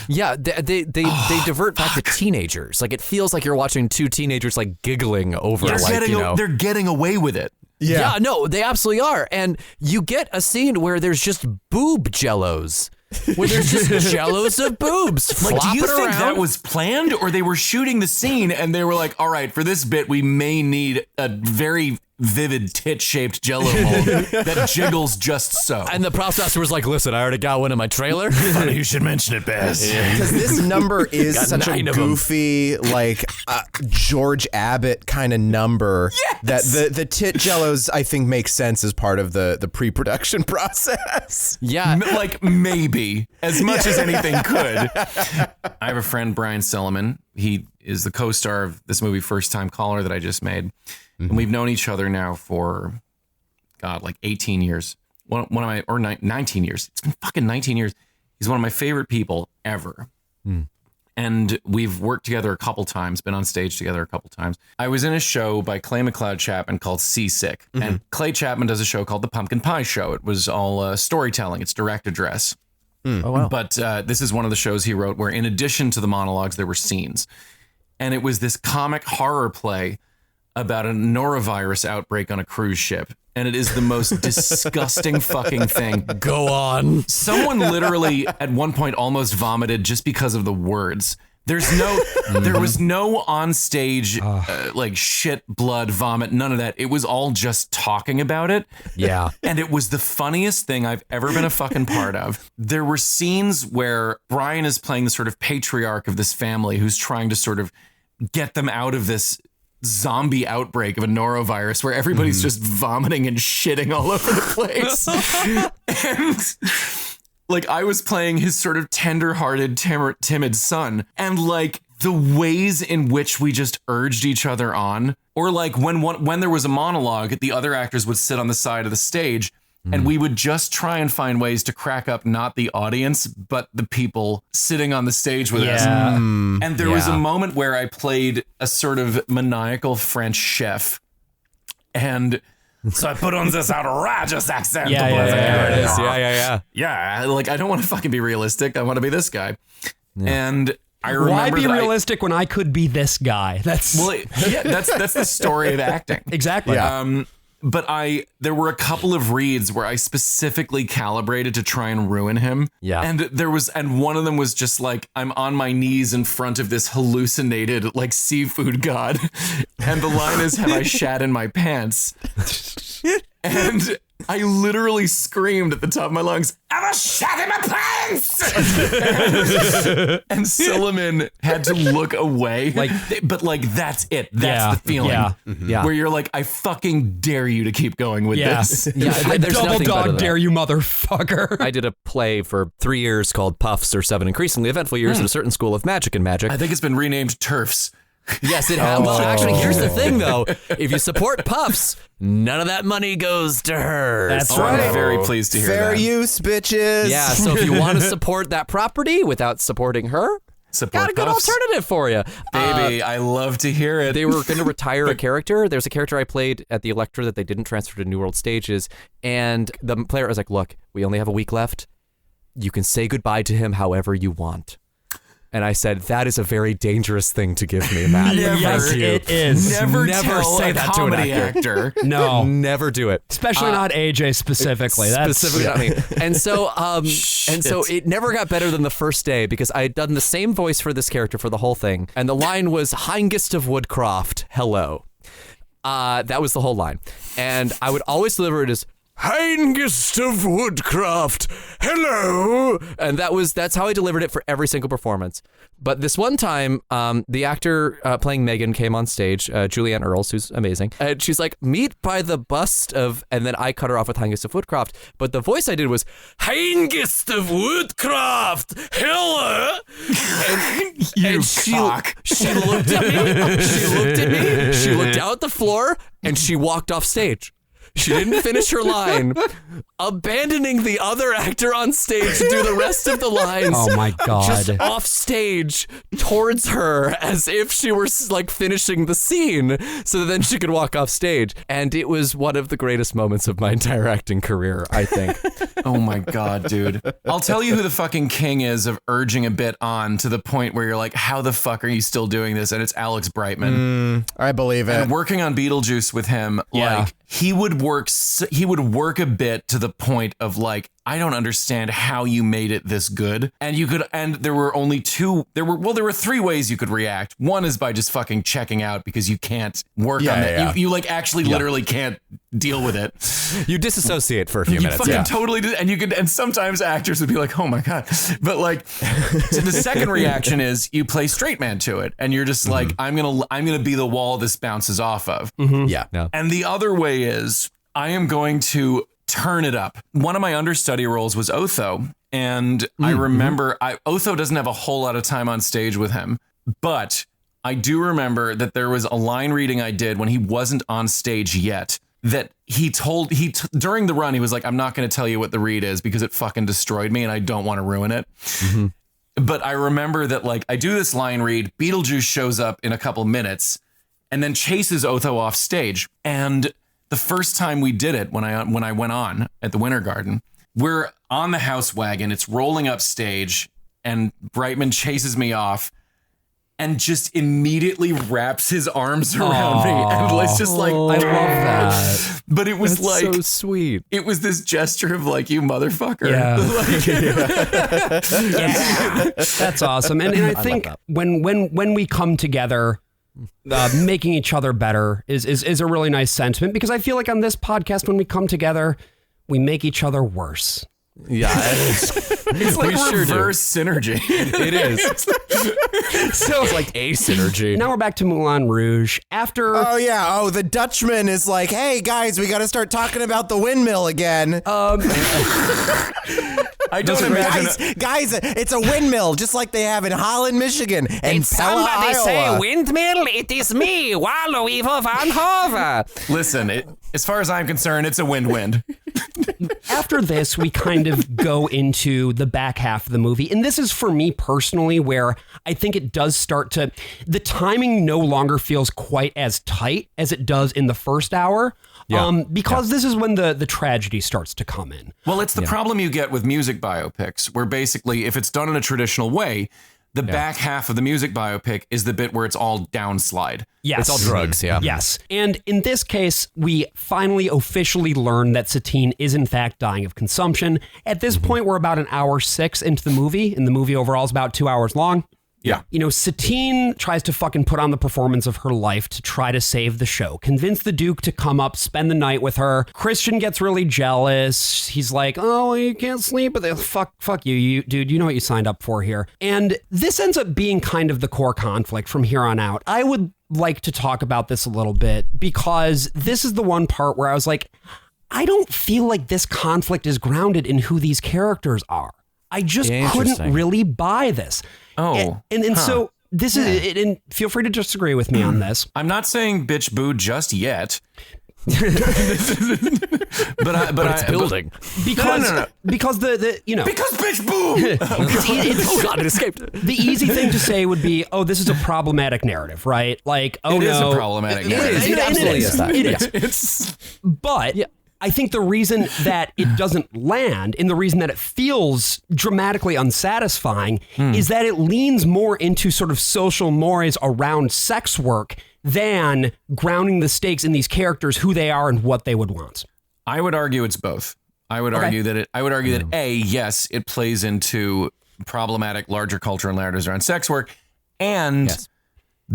They divert back to teenagers. Like it feels like you're watching two teenagers like giggling over they're getting away with it. Yeah, no, they absolutely are. And you get a scene where there's just boob jellos. Where there's just jellos of boobs. Like, do you think around. that was planned, or they were shooting the scene and they were like, all right, for this bit, we may need a very vivid tit-shaped jello mold that jiggles just so. And the processor was like, listen, I already got one in my trailer. Funny you should mention it, Baz. Because this number is such a goofy, like George Abbott kind of number that the tit jellos, I think, make sense as part of the pre-production process. Yeah. Like maybe as much as anything could. I have a friend, Brian Silliman. He is the co-star of this movie, First Time Caller, that I just made. And we've known each other now for, like 18 years. 19 years. It's been fucking 19 years. He's one of my favorite people ever. and we've worked together a couple times, been on stage together a couple times. I was in a show by Clay McLeod Chapman called Seasick, and Clay Chapman does a show called The Pumpkin Pie Show. It was all storytelling. It's direct address. Oh, wow. But this is one of the shows he wrote where in addition to the monologues, there were scenes. And it was this comic horror play about a norovirus outbreak on a cruise ship. And it is the most disgusting fucking thing. Go on. Someone literally at one point almost vomited just because of the words. There was no on stage like shit, blood, vomit, none of that. It was all just talking about it. Yeah. And it was the funniest thing I've ever been a fucking part of. There were scenes where Brian is playing the sort of patriarch of this family who's trying to sort of get them out of this zombie outbreak of a norovirus where everybody's just vomiting and shitting all over the place. And like I was playing his sort of tender-hearted, timid son, and like the ways in which we just urged each other on, or like when there was a monologue, the other actors would sit on the side of the stage and we would just try and find ways to crack up not the audience, but the people sitting on the stage with us. And there was a moment where I played a sort of maniacal French chef. And so I put on this outrageous accent. Yeah. Yeah, like I don't want to fucking be realistic. I want to be this guy. And I remember why be realistic when I could be this guy? That's that's the story of acting. Exactly. But there were a couple of reads where I specifically calibrated to try and ruin him. Yeah. And one of them was just like, I'm on my knees in front of this hallucinated like seafood god. And the line is, have I shat in my pants? And I literally screamed at the top of my lungs, "Have a shat in my pants!" and Silliman had to look away. But that's it. That's the feeling. Yeah. Where you're like, I fucking dare you to keep going with this. I there's double nothing better dog than dare that. you, motherfucker. I did a play for 3 years called Puffs, or 7 increasingly eventful years at a certain school of magic and magic. I think it's been renamed Turfs. Yes, it has. Well, actually, here's the thing, though. If you support Puffs, none of that money goes to her. That's Oh, right. I'm very pleased to hear Fair that. use, bitches. Yeah, so if you want to support that property without supporting her, Support got a good Puffs. alternative for you. Baby, I love to hear it. They were going to retire a character. There's a character I played at the Electra that they didn't transfer to New World Stages. And the player was like, look, we only have a week left. You can say goodbye to him however you want. And I said, that is a very dangerous thing to give me, Matt. Yes, Thank you. it is. Never say a that to an comedy actor. No. Never do it. Especially not AJ specifically. That's Specifically not me. And so it never got better than the first day because I had done the same voice for this character for the whole thing. And the line was, Hingest of Woodcroft, hello. That was the whole line. And I would always deliver it as, Hingest of Woodcroft, hello. And that's how I delivered it for every single performance. But this one time, the actor playing Megan came on stage, Julianne Earls, who's amazing. And she's like, meet by the bust of, and then I cut her off with Hingest of Woodcroft. But the voice I did was, Hingest of Woodcroft, hello. And she looked at me, she looked out at the floor, and she walked off stage. She didn't finish her line, abandoning the other actor on stage to do the rest of the lines. Oh my God. Just off stage towards her as if she were like finishing the scene so that then she could walk off stage. And it was one of the greatest moments of my entire acting career, I think. Oh my God, dude. I'll tell you who the fucking king is of urging a bit on to the point where you're like, how the fuck are you still doing this? And it's Alex Brightman. I believe it. And working on Beetlejuice with him, like he would work a bit to the point of like, I don't understand how you made it this good. And there were three ways you could react. One is by just fucking checking out because you can't work on it. You like actually literally can't deal with it. You disassociate for a few minutes. Fucking totally do, and sometimes actors would be like, oh my God. But like so the second reaction is you play straight man to it and you're just like, I'm gonna be the wall this bounces off of. Yeah. And the other way is I am going to turn it up. One of my understudy roles was Otho. And I remember Otho doesn't have a whole lot of time on stage with him, but I do remember that there was a line reading I did when he wasn't on stage yet that during the run, he was like, I'm not going to tell you what the read is because it fucking destroyed me and I don't want to ruin it. But I remember that, like, I do this line read, Beetlejuice shows up in a couple minutes and then chases Otho off stage. And the first time we did it, when I went on at the Winter Garden, we're on the house wagon. It's rolling up stage and Brightman chases me off and just immediately wraps his arms around me. And it's just like, I love that. But it was That's so sweet. It was this gesture of like, you motherfucker. Yeah. Yeah. That's awesome. And I think when we come together, making each other better is a really nice sentiment, because I feel like on this podcast, when we come together, we make each other worse. Yeah, it's like reverse synergy. It is. So it's like a synergy. Now we're back to Moulin Rouge. After the Dutchman is like, hey guys, we got to start talking about the windmill again. I don't imagine guys, it's a windmill just like they have in Holland, Michigan, and Pella, Iowa. Windmill? It is me, Wallo Ivo van Hove. Listen, as far as I'm concerned, it's a win-win. After this, we kind of go into the back half of the movie. And this is, for me personally, where I think it does start to... The timing no longer feels quite as tight as it does in the first hour. Because this is when the tragedy starts to come in. Well, it's the problem you get with music biopics, where basically, if it's done in a traditional way, the back half of the music biopic is the bit where it's all downslide. Yes. It's all drugs, yeah. Yes. And in this case, we finally officially learn that Satine is in fact dying of consumption. At this point, we're about an hour 6 into the movie, and the movie overall is about 2 hours long. Yeah. You know, Satine tries to fucking put on the performance of her life to try to save the show. Convince the Duke to come up, spend the night with her. Christian gets really jealous. He's like, oh, you can't sleep with it. Fuck you, dude. You know what you signed up for here. And this ends up being kind of the core conflict from here on out. I would like to talk about this a little bit, because this is the one part where I was like, I don't feel like this conflict is grounded in who these characters are. I just couldn't really buy this. Oh. And so this is, and feel free to disagree with me on this. I'm not saying bitch boo just yet. but it's building. Because the you know, because bitch boo. Oh God, it escaped. The easy thing to say would be, oh, this is a problematic narrative, right? Like, oh, it no, is a problematic narrative. It absolutely is. It is. But I think the reason that it doesn't land, and the reason that it feels dramatically unsatisfying, is that it leans more into sort of social mores around sex work than grounding the stakes in these characters, who they are and what they would want. I would argue it's both. I would argue that yes, it plays into problematic larger cultural narratives around sex work, and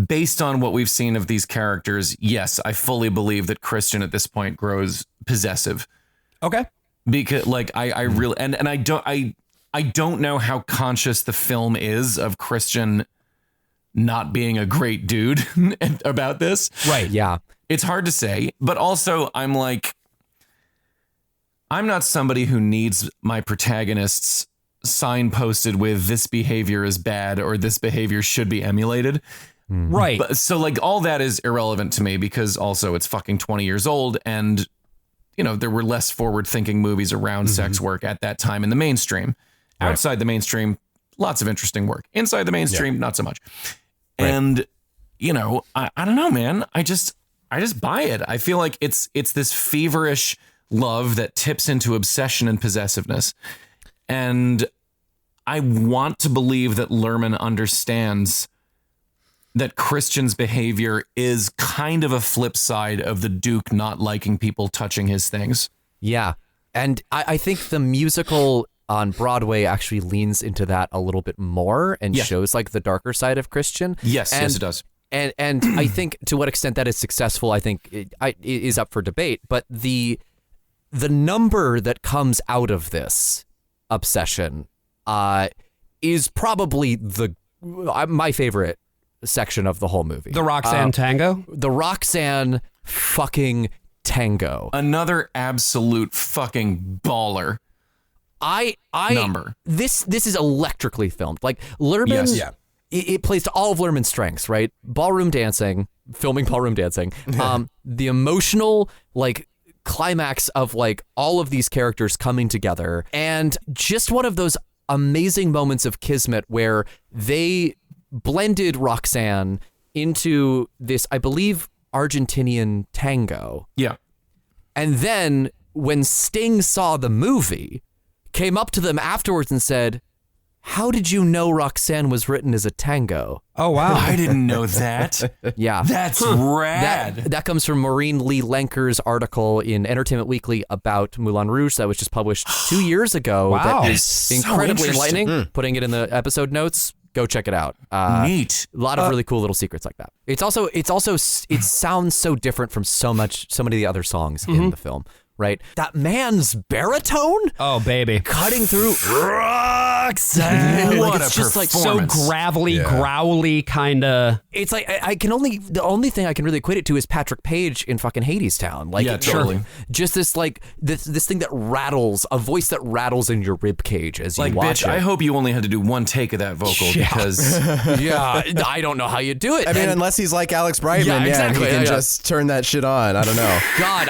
based on what we've seen of these characters, yes, I fully believe that Christian at this point grows possessive. Okay. Because like I really and I don't know how conscious the film is of Christian not being a great dude about this. Right. Yeah. It's hard to say, but also I'm like, I'm not somebody who needs my protagonists signposted with this behavior is bad or this behavior should be emulated. Right. But, so like all that is irrelevant to me, because also it's fucking 20 years old, and you know, there were less forward thinking movies around sex work at that time in the mainstream. Right. Outside the mainstream, lots of interesting work. Inside the mainstream, not so much. Right. And you know, I don't know, man. I just buy it. I feel like it's this feverish love that tips into obsession and possessiveness. And I want to believe that Luhrmann understands that Christian's behavior is kind of a flip side of the Duke not liking people touching his things. Yeah. And I think the musical on Broadway actually leans into that a little bit more and shows like the darker side of Christian. Yes, yes, it does. And I think to what extent that is successful, I think it is up for debate. But the number that comes out of this obsession is probably my favorite section of the whole movie. The Roxanne tango? The Roxanne fucking tango. Another absolute fucking baller. Number. This is electrically filmed. Like Luhrmann, it plays to all of Luhrmann's strengths, right? Ballroom dancing, filming ballroom dancing. The emotional like climax of like all of these characters coming together, and just one of those amazing moments of kismet where they blended Roxanne into this, I believe, Argentinian tango. Yeah. And then when Sting saw the movie, came up to them afterwards and said, "How did you know Roxanne was written as a tango?" Oh, wow. I didn't know that. Yeah. That's rad. That comes from Maureen Lee Lenker's article in Entertainment Weekly about Moulin Rouge that was just published 2 years ago. Wow. That is So incredibly interesting. enlightening. Putting it in the episode notes. Go check it out. Neat. A lot of really cool little secrets like that. It sounds so different from so many of the other songs in the film, right? That man's baritone, Oh, baby. cutting through Roxanne. What Like, a it's just like So performance. gravelly, growly kind of. It's like the only thing I can really equate it to is Patrick Page in fucking Hadestown. Like, Yeah, totally. Just this like this thing that rattles, a voice that rattles in your rib cage as you Like, watch bitch, it. I hope you only had to do one take of that vocal because Yeah, I don't know how you do it. I mean, And unless he's like Alex Brightman, Yeah, and exactly, he can yeah. just turn that shit on. I don't know. God,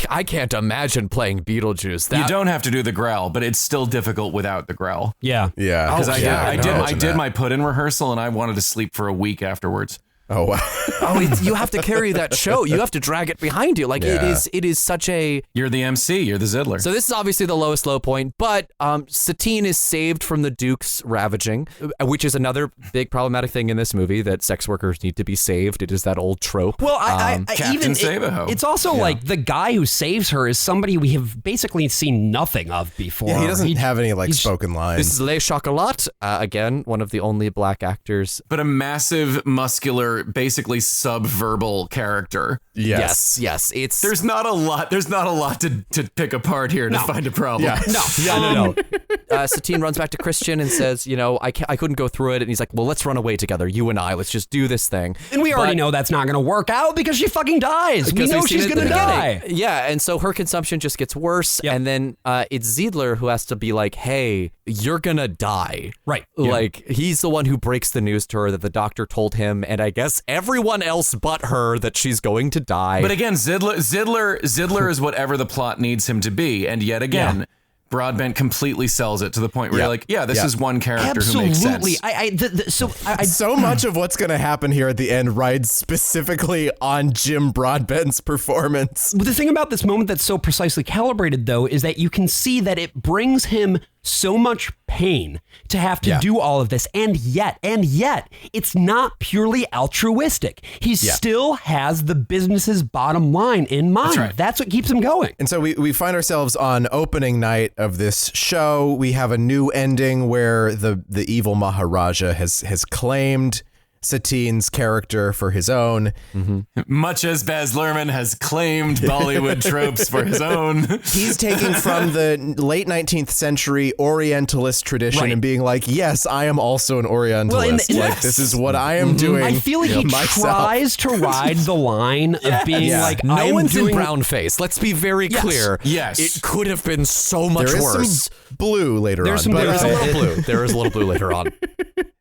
I can't imagine playing Beetlejuice. you don't have to do the growl, but it's still difficult without the growl. Yeah. Yeah. Because Oh, I did my put-in rehearsal and I wanted to sleep for a week afterwards. Oh, wow. You have to carry that show. You have to drag it behind you. Like it is such a. You're the MC. You're the Zidler. So this is obviously the lowest low point, but Satine is saved from the Duke's ravaging, which is another big problematic thing in this movie, that sex workers need to be saved. It is that old trope. Well, I Captain even Save-A-Ho. it's also like the guy who saves her is somebody we have basically seen nothing of before. Yeah, he doesn't have any like he's- spoken lines. This is Le Chocolat, again, one of the only black actors. but a massive, muscular, basically sub-verbal character. Yes. Yes. It's There's not a lot to pick apart here to find a problem. Yeah. no. Satine runs back to Christian and says, I couldn't go through it. And he's like, well, let's run away together. You and I, let's just do this thing. And we already know that's not going to work out because she fucking dies. We Because know we've seen she's it at going to the die. beginning. Yeah, and so her consumption just gets worse. Yep. And then it's Ziedler who has to be like, hey, you're going to die. Right. Like, he's the one who breaks the news to her that the doctor told him, and I guess everyone else but her, that she's going to die. But again, Zidler is whatever the plot needs him to be. And yet again, Broadbent completely sells it to the point where you're like, this is one character who makes sense. Absolutely. So much of what's going to happen here at the end rides specifically on Jim Broadbent's performance. The thing about this moment that's so precisely calibrated, though, is that you can see that it brings him so much pain to have to do all of this. And yet, it's not purely altruistic. He still has the business's bottom line in mind. That's right. That's what keeps him going. And so we find ourselves on opening night of this show. We have a new ending where the evil Maharaja has claimed Satine's character for his own. Much as Baz Luhrmann has claimed Bollywood tropes for his own. He's taking from the late 19th century Orientalist tradition and being like, yes, I am also an Orientalist. Well, this is what I am doing. I feel like he myself. tries to ride the line of being like, no I'm one's doing in brown face. Let's be very clear. Yes. It could have been so much There is worse. some blue later on. There's some but, blue. There is a little blue. There is a little blue later on.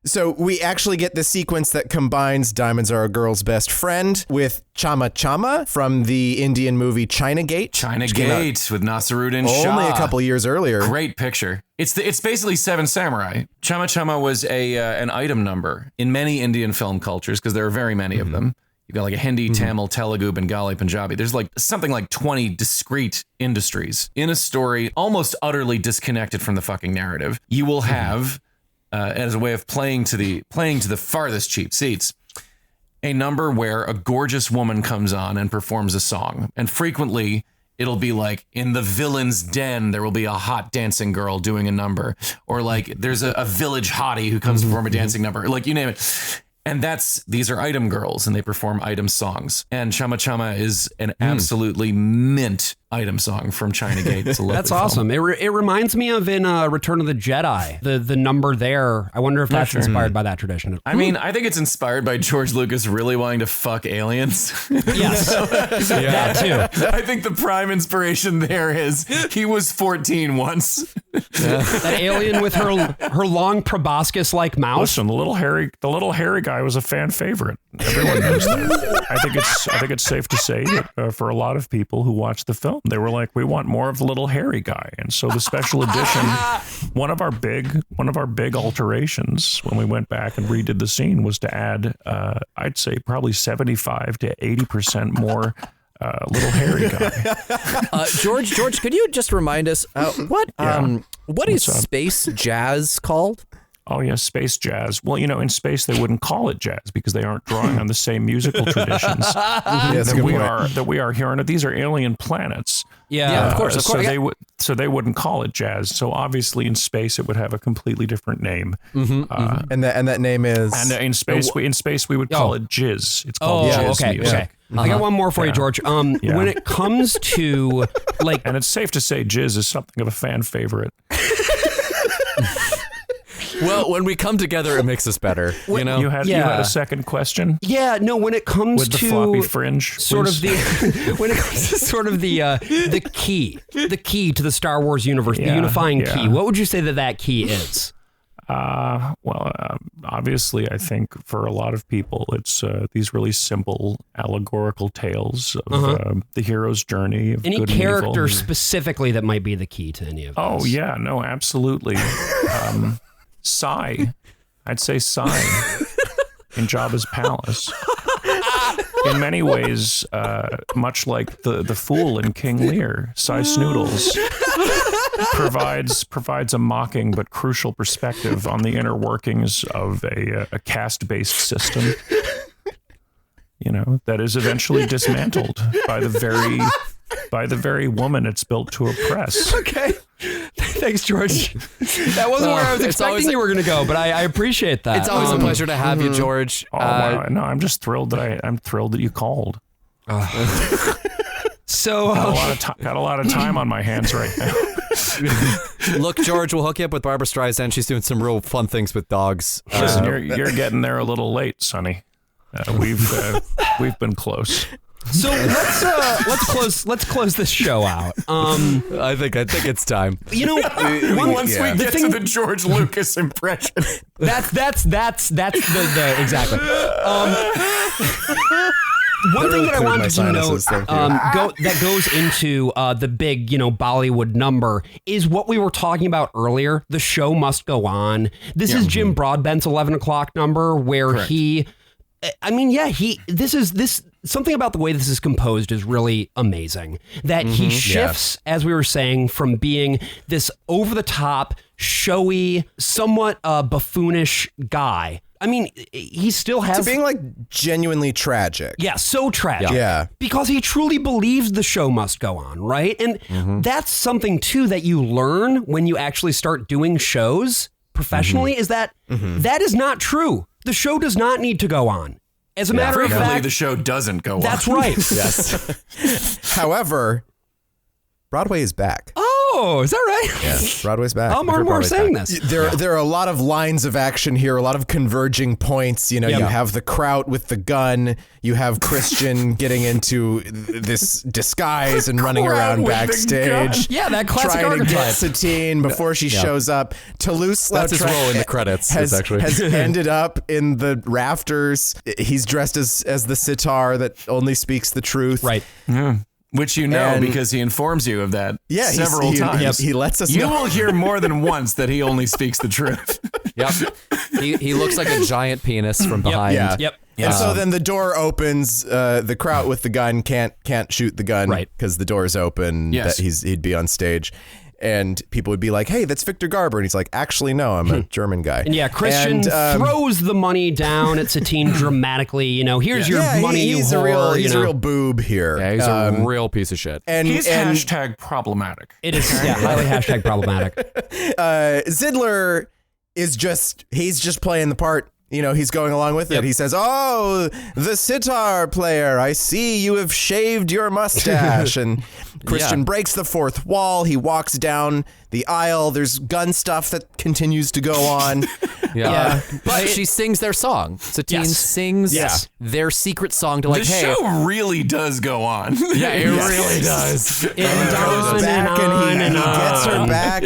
So we actually get the sequence that combines Diamonds Are a Girl's Best Friend with Chama Chama from the Indian movie China Gate. China which came out Gate with Nasiruddin Shah. only a couple years earlier. Great picture. It's basically Seven Samurai. Chama Chama was an item number in many Indian film cultures because there are very many of them. You've got like a Hindi, Tamil, Telugu, Bengali, Punjabi. There's like something like 20 discrete industries in a story almost utterly disconnected from the fucking narrative. You will have, as a way of playing to the farthest cheap seats, a number where a gorgeous woman comes on and performs a song. And frequently it'll be like, in the villain's den, there will be a hot dancing girl doing a number. Or like there's a village hottie who comes to perform a dancing number. Like, you name it. And these are item girls and they perform item songs. And Chama Chama is an absolutely mint item song from China Gate. It's a lovely That's film. awesome. It reminds me of in Return of the Jedi, the number there. I wonder if that's inspired by that tradition. I mean, I think it's inspired by George Lucas really wanting to fuck aliens. Yes, that too. I think the prime inspiration there is he was 14 once. That alien with her long proboscis-like mouth. Listen, the little hairy guy was a fan favorite. Everyone knows that. I think it's safe to say that for a lot of people who watch the film, They were like, we want more of the little hairy guy. And so the special edition, one of our big alterations when we went back and redid the scene was to add, I'd say probably 75 to 80% more little hairy guy. George, could you just remind us what is space jazz called? Oh, yeah, space jazz. Well, in space they wouldn't call it jazz because they aren't drawing on the same musical traditions that we are here. And these are alien planets. Yeah, of course. So they wouldn't call it jazz. So obviously in space it would have a completely different name. And that name is. And in space we would call it jizz. It's called jizz music. Okay. I got one more for you, George. When it comes to and it's safe to say jizz is something of a fan favorite. Well, when we come together, it makes us better. You had a second question. Yeah, no. When it comes with the to floppy fringe, sort of when it comes to sort of the key to the Star Wars universe, the unifying key. What would you say that key is? Obviously, I think for a lot of people, it's these really simple allegorical tales of the hero's journey. Of Any good and character evil. specifically that might be the key to any of this? Oh yeah, no, absolutely. Sai, I'd say Sai in Jabba's palace. In many ways, much like the fool in King Lear, Sai Snoodles provides a mocking but crucial perspective on the inner workings of a caste-based system. That is eventually dismantled by the very woman it's built to oppress. Okay. Thanks, George. That wasn't where I was expecting you were going to go, but I appreciate that. It's always a pleasure to have you, George. Wow. No, I'm just thrilled that you called. So got a lot of time on my hands right now. Look, George, we'll hook you up with Barbara Streisand. She's doing some real fun things with dogs. Listen, you're getting there a little late, Sonny. We've been close. So let's close this show out. I think it's time. Once we get to the George Lucas impression, that's the exactly. One thing that I wanted to note that goes into the big, Bollywood number is what we were talking about earlier. The show must go on. This is Jim Broadbent's 11 o'clock number where Correct. Something about the way this is composed is really amazing. That he shifts, as we were saying, from being this over-the-top, showy, somewhat buffoonish guy. I mean, he still has... to being, genuinely tragic. Yeah, so tragic. Yeah. Because he truly believes the show must go on, right? And that's something, too, that you learn when you actually start doing shows professionally, is that that is not true. The show does not need to go on. As a matter of fact, the show doesn't go on. That's right. Yes. However, Broadway is back. Oh, is that right? Yeah, Broadway's back. More and more saying this. There are a lot of lines of action here, a lot of converging points. You have the Kraut with the gun. You have Christian getting into this disguise and running around backstage. Yeah, that classic trying to archetype. get Satine before she shows up. Toulouse That's his role in the credits. has actually ended up in the rafters. He's dressed as the sitar that only speaks the truth. Right. Yeah. Which because he informs you of that several times. He lets us know. You will hear more than once that he only speaks the truth. Yep. He looks like a giant penis from behind. Yep. And so then the door opens. The Kraut with the gun can't shoot the gun because the door is open. Yes. That he'd be on stage. And people would be like, "Hey, that's Victor Garber," and he's like, "Actually, no, I'm a German guy." And Christian throws the money down at Satine dramatically. Here's your money. He's you whore, he's a real boob here. Yeah, he's a real piece of shit. And he's hashtag problematic. It is highly hashtag problematic. Zidler is just playing the part. He's going along with it. He says, "Oh, the sitar player, I see you have shaved your mustache." And Christian breaks the fourth wall. He walks down the aisle. There's gun stuff that continues to go on. But she sings their song. Satine sings their secret song to the show really does go on. Yeah, it really does. It goes back and he gets her back,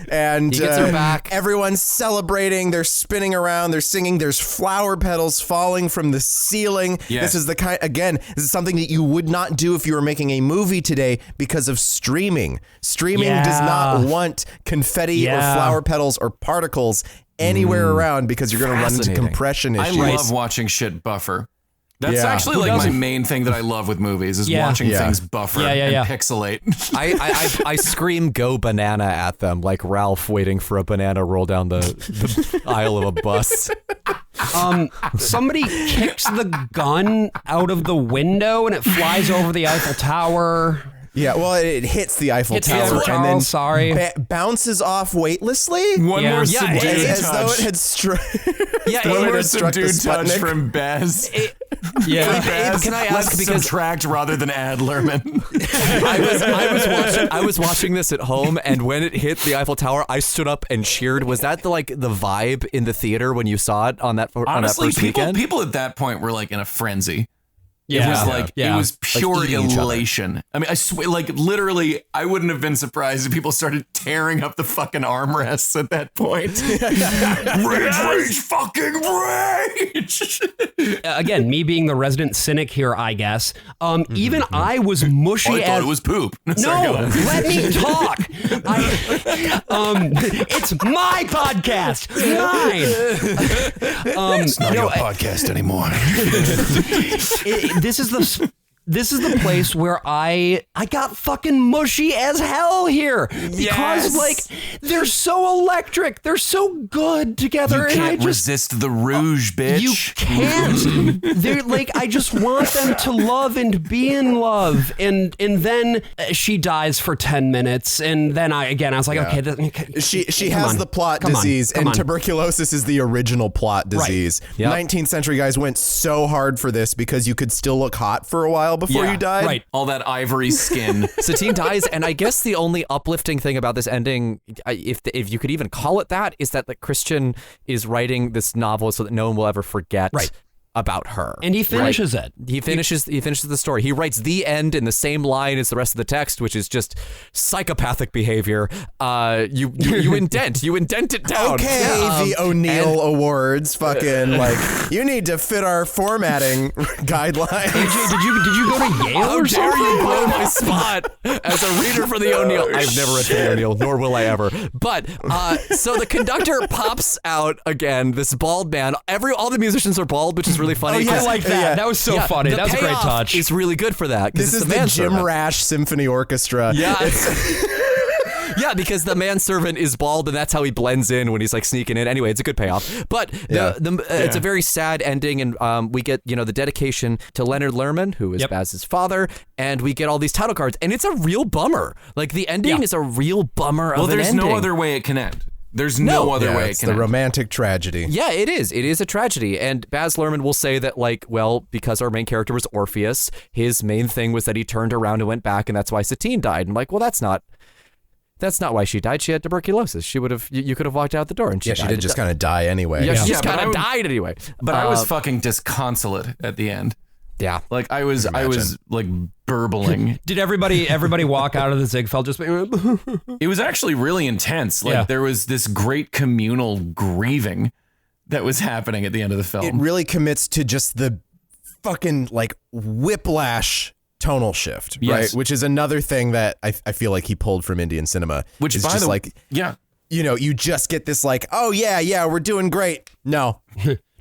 and he gets her back. Everyone's celebrating. They're spinning around. They're singing. There's flower petals falling from the ceiling. Yes. This is the kind. Again, this is something that you would not do if you were making a movie today because of streaming. Streaming does not want confetti or flower petals or particles anywhere around because you're going to run into compression issues. I love watching shit buffer. That's actually like my main thing that I love with movies is watching things buffer and pixelate. I scream "Go banana" at them like Ralph waiting for a banana roll down the aisle of a bus. Somebody kicks the gun out of the window and it flies over the Eiffel Tower. Yeah, well, it hits the Eiffel Tower and then bounces off weightlessly. One more subdued as touch. though it had struck. One more subdued touch from Baz. Abe, can I ask? Let's subtract rather than add, Luhrmann. I was watching this at home, and when it hit the Eiffel Tower, I stood up and cheered. Was that the vibe in the theater when you saw it on that first weekend? People at that point were like in a frenzy. Yeah. It was like it was pure elation. I mean, I swear, like literally, I wouldn't have been surprised if people started tearing up the fucking armrests at that point. Rage, fucking rage! Again, me being the resident cynic here, I guess. Even I was mushy. I thought it was poop. No, let me talk. It's my podcast, mine. It's not your podcast anymore. This is the place where I got fucking mushy as hell here because like they're so electric, they're so good together. You can't resist the rouge, bitch. You can't. They're like I just want them to love and be in love, and then she dies for 10 minutes, and then I was like, okay, she has the plot disease, and tuberculosis is the original plot disease. Right. Yep. 19th century guys went so hard for this because you could still look hot for a while before you died. Right. All that ivory skin. Satine dies, and I guess the only uplifting thing about this ending, if you could even call it that, is that Christian is writing this novel so that no one will ever forget about her. And he finishes it. He finishes the story. He writes the end in the same line as the rest of the text, which is just psychopathic behavior. You indent it down. Okay, the O'Neill Awards, fucking like you need to fit our formatting guidelines. Did you go to Yale? How dare you blow my spot as a reader for the O'Neill? I've never read the O'Neill, nor will I ever. But so the conductor pops out again. This bald man. All the musicians are bald, which is really funny. I like that. Yeah. That was so funny. That was a great touch. It's really good for that. This is the Jim Rash Symphony Orchestra. Yeah. Yeah, because the manservant is bald, and that's how he blends in when he's like sneaking in. Anyway, it's a good payoff. But it's a very sad ending, and we get the dedication to Leonard Luhrmann, who is Baz's father, and we get all these title cards, and it's a real bummer. Like the ending is a real bummer. Well, of an there's ending. no other way it can end. There's no other way it it's can the end. romantic tragedy. Yeah, it is. It is a tragedy. And Baz Luhrmann will say that, because our main character was Orpheus, his main thing was that he turned around and went back, and that's why Satine died. And well, that's not why she died. She had tuberculosis. She would have. You could have walked out the door, and she did just kind of die anyway. Yeah, she just kind of died anyway. But I was fucking disconsolate at the end. Yeah, like I was like burbling. Did everybody walk out of the Ziegfeld just? It was actually really intense. There was this great communal grieving that was happening at the end of the film. It really commits to just the fucking whiplash tonal shift, right? Which is another thing that I feel like he pulled from Indian cinema. Which is by just the you just get this oh yeah, we're doing great. No.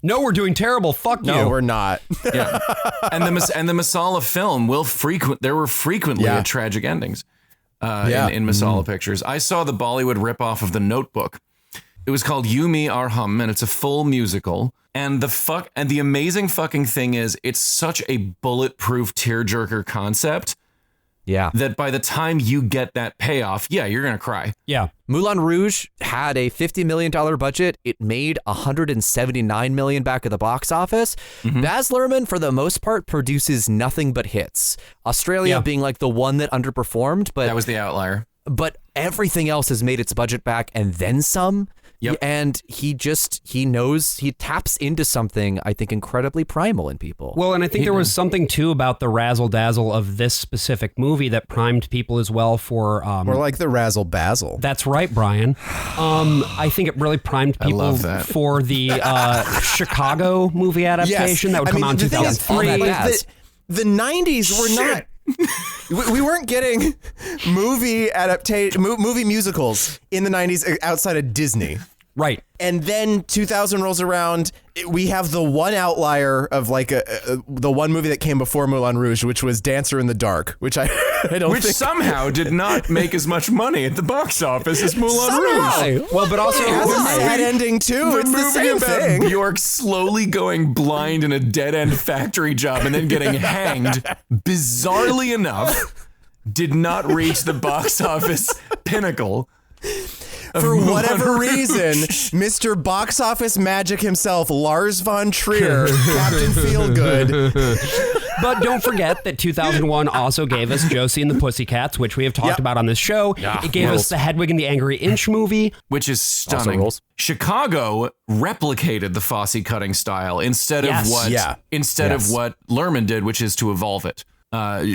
No, we're doing terrible. Fuck you. No, we're not. Yeah, and the Masala film there were frequently tragic endings in Masala pictures. I saw the Bollywood ripoff of The Notebook. It was called You, Me, Our Hum, and it's a full musical. And the amazing fucking thing is, it's such a bulletproof tearjerker concept. Yeah. That by the time you get that payoff, you're going to cry. Yeah. Moulin Rouge had a $50 million budget. It made $179 million back at the box office. Mm-hmm. Baz Luhrmann, for the most part, produces nothing but hits. Australia being the one that underperformed. But that was the outlier. But everything else has made its budget back and then some. Yep. And he taps into something, I think, incredibly primal in people. Well, and I think there was something too about the razzle dazzle of this specific movie that primed people as well for. Or like the razzle bazzle. That's right, Brian. I think it really primed people for the Chicago movie adaptation that would come out in 2003. The 90s were not. We weren't getting movie musicals in the 90s outside of Disney. Right. And then 2000 rolls around, we have the one outlier of like the one movie that came before Moulin Rouge, which was Dancer in the Dark, which I don't which think somehow did not make as much money at the box office as Moulin Rouge. Well, but also it has a sad ending too. It's the same thing. Bjork slowly going blind in a dead-end factory job and then getting hanged, bizarrely enough, did not reach the box office pinnacle. For whatever reason, Mr. Box Office Magic himself, Lars von Trier, Captain Feelgood. But don't forget that 2001 also gave us Josie and the Pussycats, which we have talked about on this show. It gave us the Hedwig and the Angry Inch movie, which is stunning. Chicago replicated the Fosse cutting style instead of what Luhrmann did, which is to evolve it.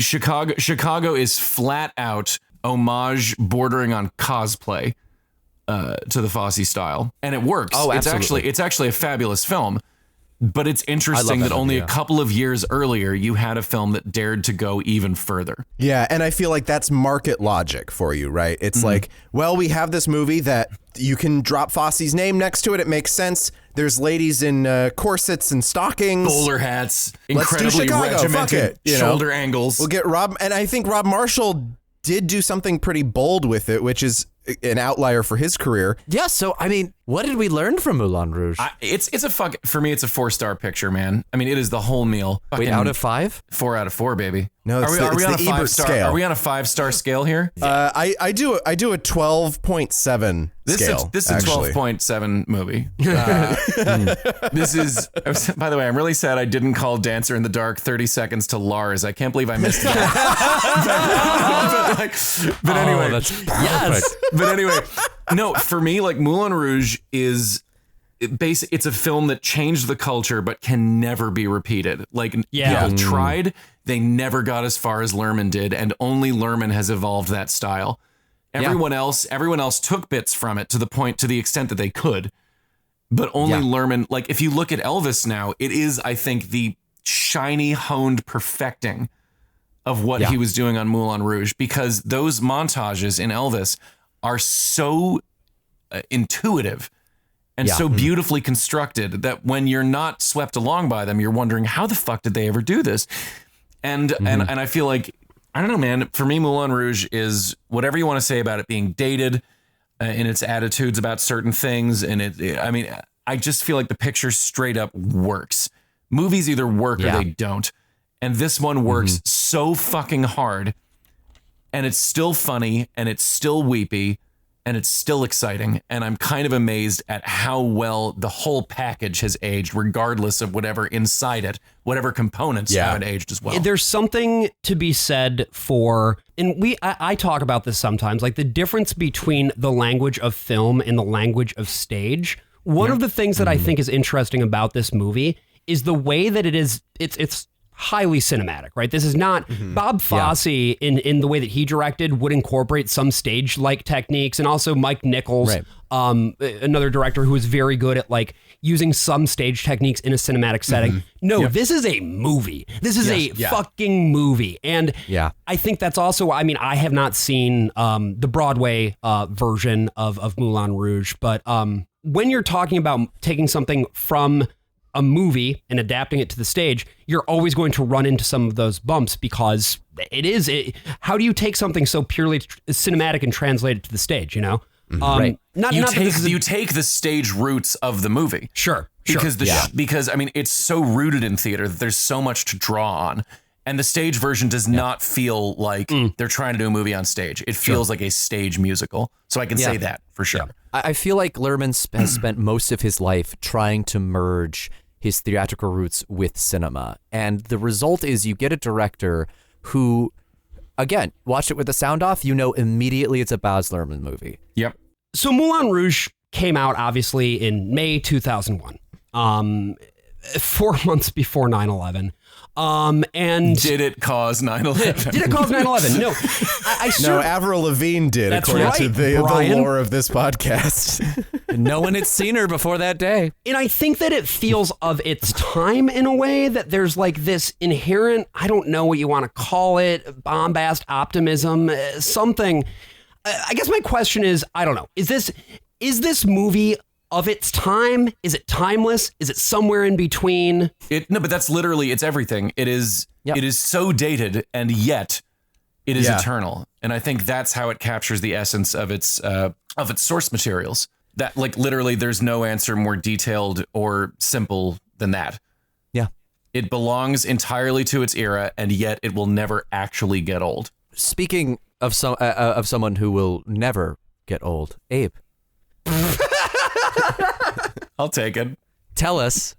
Chicago is flat out homage bordering on cosplay. To the Fosse style, and it works. Oh, absolutely. It's actually a fabulous film, but it's interesting that only a couple of years earlier you had a film that dared to go even further. Yeah, and I feel like that's market logic for you, right? It's like, well, we have this movie that you can drop Fosse's name next to it. It makes sense. There's ladies in corsets and stockings, bowler hats, incredibly regimented shoulder angles. We'll get Rob, and I think Rob Marshall did do something pretty bold with it, which is an outlier for his career. Yeah, so I mean, what did we learn from Moulin Rouge? For me, it's a 4-star picture, man. I mean, it is the whole meal. Wait, out of 5? 4 out of 4, baby. No, it's are we on a 5-star scale? Are we on a 5-star scale here? I do a 12.7 scale. This is a 12.7 movie. This is, by the way, I'm really sad I didn't call Dancer in the Dark 30 Seconds to Lars. I can't believe I missed that. but anyway, that's perfect. But anyway, no, for me, like Moulin Rouge is it's a film that changed the culture, but can never be repeated. Like people tried, they never got as far as Luhrmann did, and only Luhrmann has evolved that style. Everyone else took bits from it to the extent that they could, but only Luhrmann. Like if you look at Elvis now, it is, I think, the shiny, honed perfecting of what he was doing on Moulin Rouge, because those montages in Elvis are so intuitive and so beautifully constructed that when you're not swept along by them, you're wondering, how the fuck did they ever do this? And I feel like, I don't know, man, for me, Moulin Rouge is whatever you want to say about it being dated in its attitudes about certain things. And I just feel like the picture straight up works. Movies either work or they don't. And this one works so fucking hard, and it's still funny, and it's still weepy, and it's still exciting. And I'm kind of amazed at how well the whole package has aged, regardless of whatever inside it, whatever components haven't aged as well. There's something to be said for, and I talk about this sometimes, like the difference between the language of film and the language of stage. One of the things that I think is interesting about this movie is the way that it's highly cinematic, right? This is not Bob Fosse in the way that he directed would incorporate some stage-like techniques, and also Mike Nichols, another director who is very good at like using some stage techniques in a cinematic setting. No, this is a movie. This is a fucking movie. And I think that's also, I mean, I have not seen the Broadway version of Moulin Rouge, but when you're talking about taking something from a movie and adapting it to the stage, you're always going to run into some of those bumps, because how do you take something so purely cinematic and translate it to the stage, you know? You take the stage roots of the movie. Sure. Because I mean, it's so rooted in theater that there's so much to draw on. And the stage version does not feel like they're trying to do a movie on stage. It feels like a stage musical. So I can say that for sure. I feel like Luhrmann has spent most of his life trying to merge his theatrical roots with cinema. And the result is you get a director who, again, watch it with the sound off, you know immediately it's a Baz Luhrmann movie. Yep. So Moulin Rouge came out obviously in May 2001, 4 months before 9/11. And did it cause 9/11? Did it cause 9/11? No, No, Avril Lavigne did, That's according right, to the Brian. lore of this podcast. No one had seen her before that day. And I think that it feels of its time in a way that there's like this inherent, I don't know what you want to call it, bombast, optimism, something. I guess my question is, I don't know, is this movie of its time? Is it timeless? Is it somewhere in between? No, but that's literally, it's everything. It is so dated, and yet it is eternal. And I think that's how it captures the essence of its source materials. That, like, literally there's no answer more detailed or simple than that. Yeah. It belongs entirely to its era, and yet it will never actually get old. Speaking of someone who will never get old, Abe. I'll take it. Tell us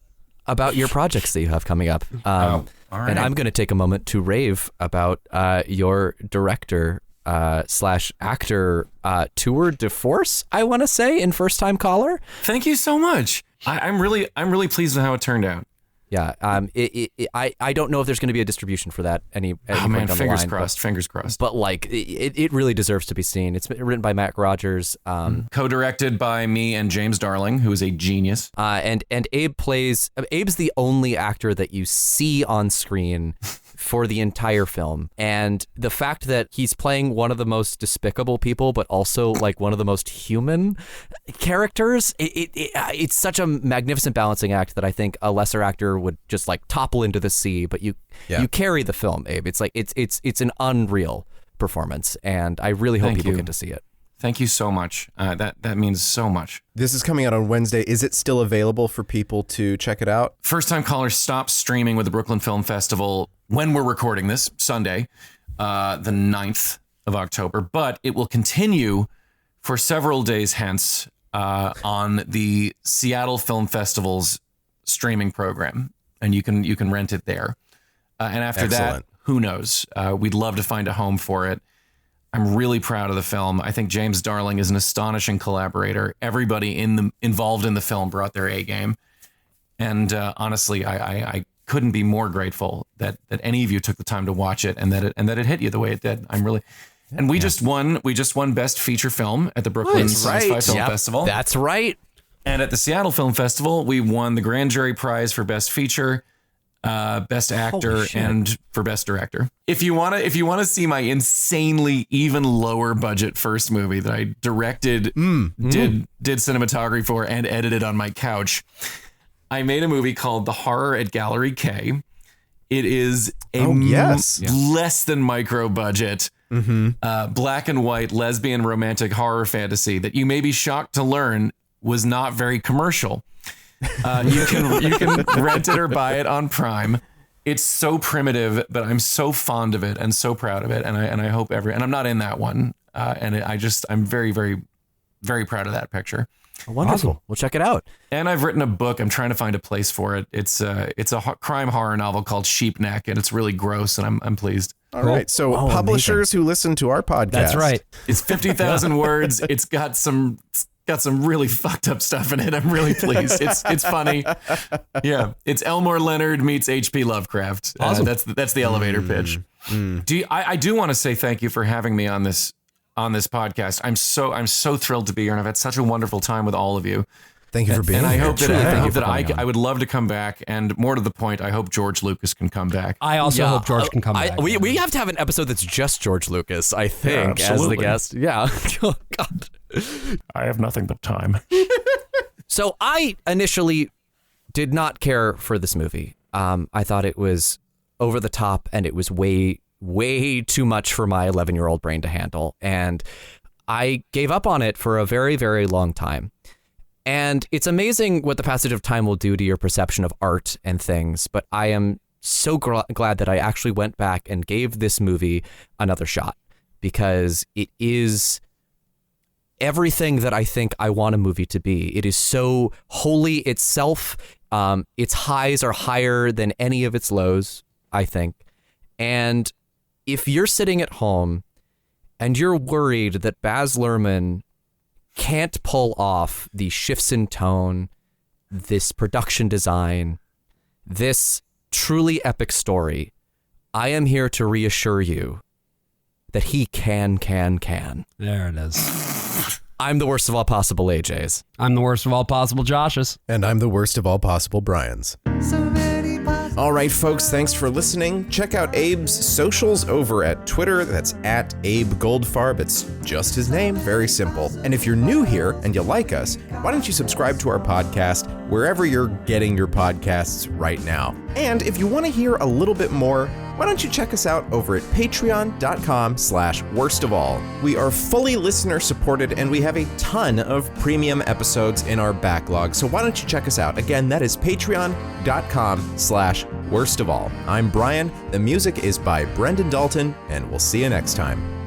about your projects that you have coming up. All right. And I'm going to take a moment to rave about your director / actor tour de force, I want to say, in First Time Caller. Thank you so much. I'm really pleased with how it turned out. Yeah. I don't know if there's going to be a distribution for that any point down the line, fingers crossed. But like it really deserves to be seen. It's written by Matt Rogers, co-directed by me and James Darling, who is a genius. And Abe's the only actor that you see on screen for the entire film. And the fact that he's playing one of the most despicable people, but also like one of the most human characters, it's such a magnificent balancing act that I think a lesser actor would just like topple into the sea. But you carry the film, Abe. It's like it's an unreal performance, and I really hope people get to see it. Thank you so much. That means so much. This is coming out on Wednesday. Is it still available for people to check it out? First Time Caller stops streaming with the Brooklyn Film Festival when we're recording this, Sunday, the 9th of October. But it will continue for several days hence on the Seattle Film Festival's streaming program. And you can rent it there. And after that, who knows? We'd love to find a home for it. I'm really proud of the film. I think James Darling is an astonishing collaborator. Everybody involved in the film brought their A game. And honestly, I couldn't be more grateful that any of you took the time to watch it and that it hit you the way it did. I'm really, and we just won Best Feature Film at the Brooklyn Sci-Fi Film Festival. That's right. And at the Seattle Film Festival, we won the Grand Jury Prize for Best Feature, Best Actor, and for Best Director. If you want to see my insanely even lower budget first movie that I directed, did cinematography for, and edited on my couch, I made a movie called The Horror at Gallery K. It is a less than micro budget, black and white lesbian romantic horror fantasy that you may be shocked to learn was not very commercial. You can rent it or buy it on Prime. It's so primitive, but I'm so fond of it and so proud of it, and I hope and I'm not in that one, I'm very, very, very proud of that picture. Wonderful. Awesome. We'll check it out. And I've written a book. I'm trying to find a place for it. It's a crime horror novel called Sheep Neck, and it's really gross, and I'm pleased. All right. So publishers who listen to our podcast. That's right. It's 50,000 words. It's got some really fucked up stuff in it. I'm really pleased. It's funny. Yeah. It's Elmore Leonard meets H.P. Lovecraft. Awesome. That's the elevator pitch. I do want to say thank you for having me on this podcast. I'm so thrilled to be here, and I've had such a wonderful time with all of you. Thank you for being here. And I hope that I would love to come back, and more to the point, I hope George Lucas can come back. I also hope George can come back. We have to have an episode that's just George Lucas, I think, as the guest. Yeah. Oh, God. I have nothing but time. So I initially did not care for this movie. I thought it was over the top, and it was way too much for my 11-year-old brain to handle. And I gave up on it for a very, very long time. And it's amazing what the passage of time will do to your perception of art and things. But I am so glad that I actually went back and gave this movie another shot, because it is everything that I think I want a movie to be. It is so wholly itself. Its highs are higher than any of its lows, I think. And if you're sitting at home and you're worried that Baz Luhrmann can't pull off the shifts in tone, this production design, this truly epic story, I am here to reassure you that he can. There it is. I'm the worst of all possible AJs. I'm the worst of all possible Joshes. And I'm the worst of all possible Brians. All right, folks, thanks for listening. Check out Abe's socials over at Twitter. That's at Abe Goldfarb. It's just his name, very simple. And if you're new here and you like us, why don't you subscribe to our podcast wherever you're getting your podcasts right now? And if you want to hear a little bit more, why don't you check us out over at patreon.com/worstofall. We are fully listener supported and we have a ton of premium episodes in our backlog. So why don't you check us out? Again, that is patreon.com/worstofall. I'm Brian. The music is by Brendan Dalton, and we'll see you next time.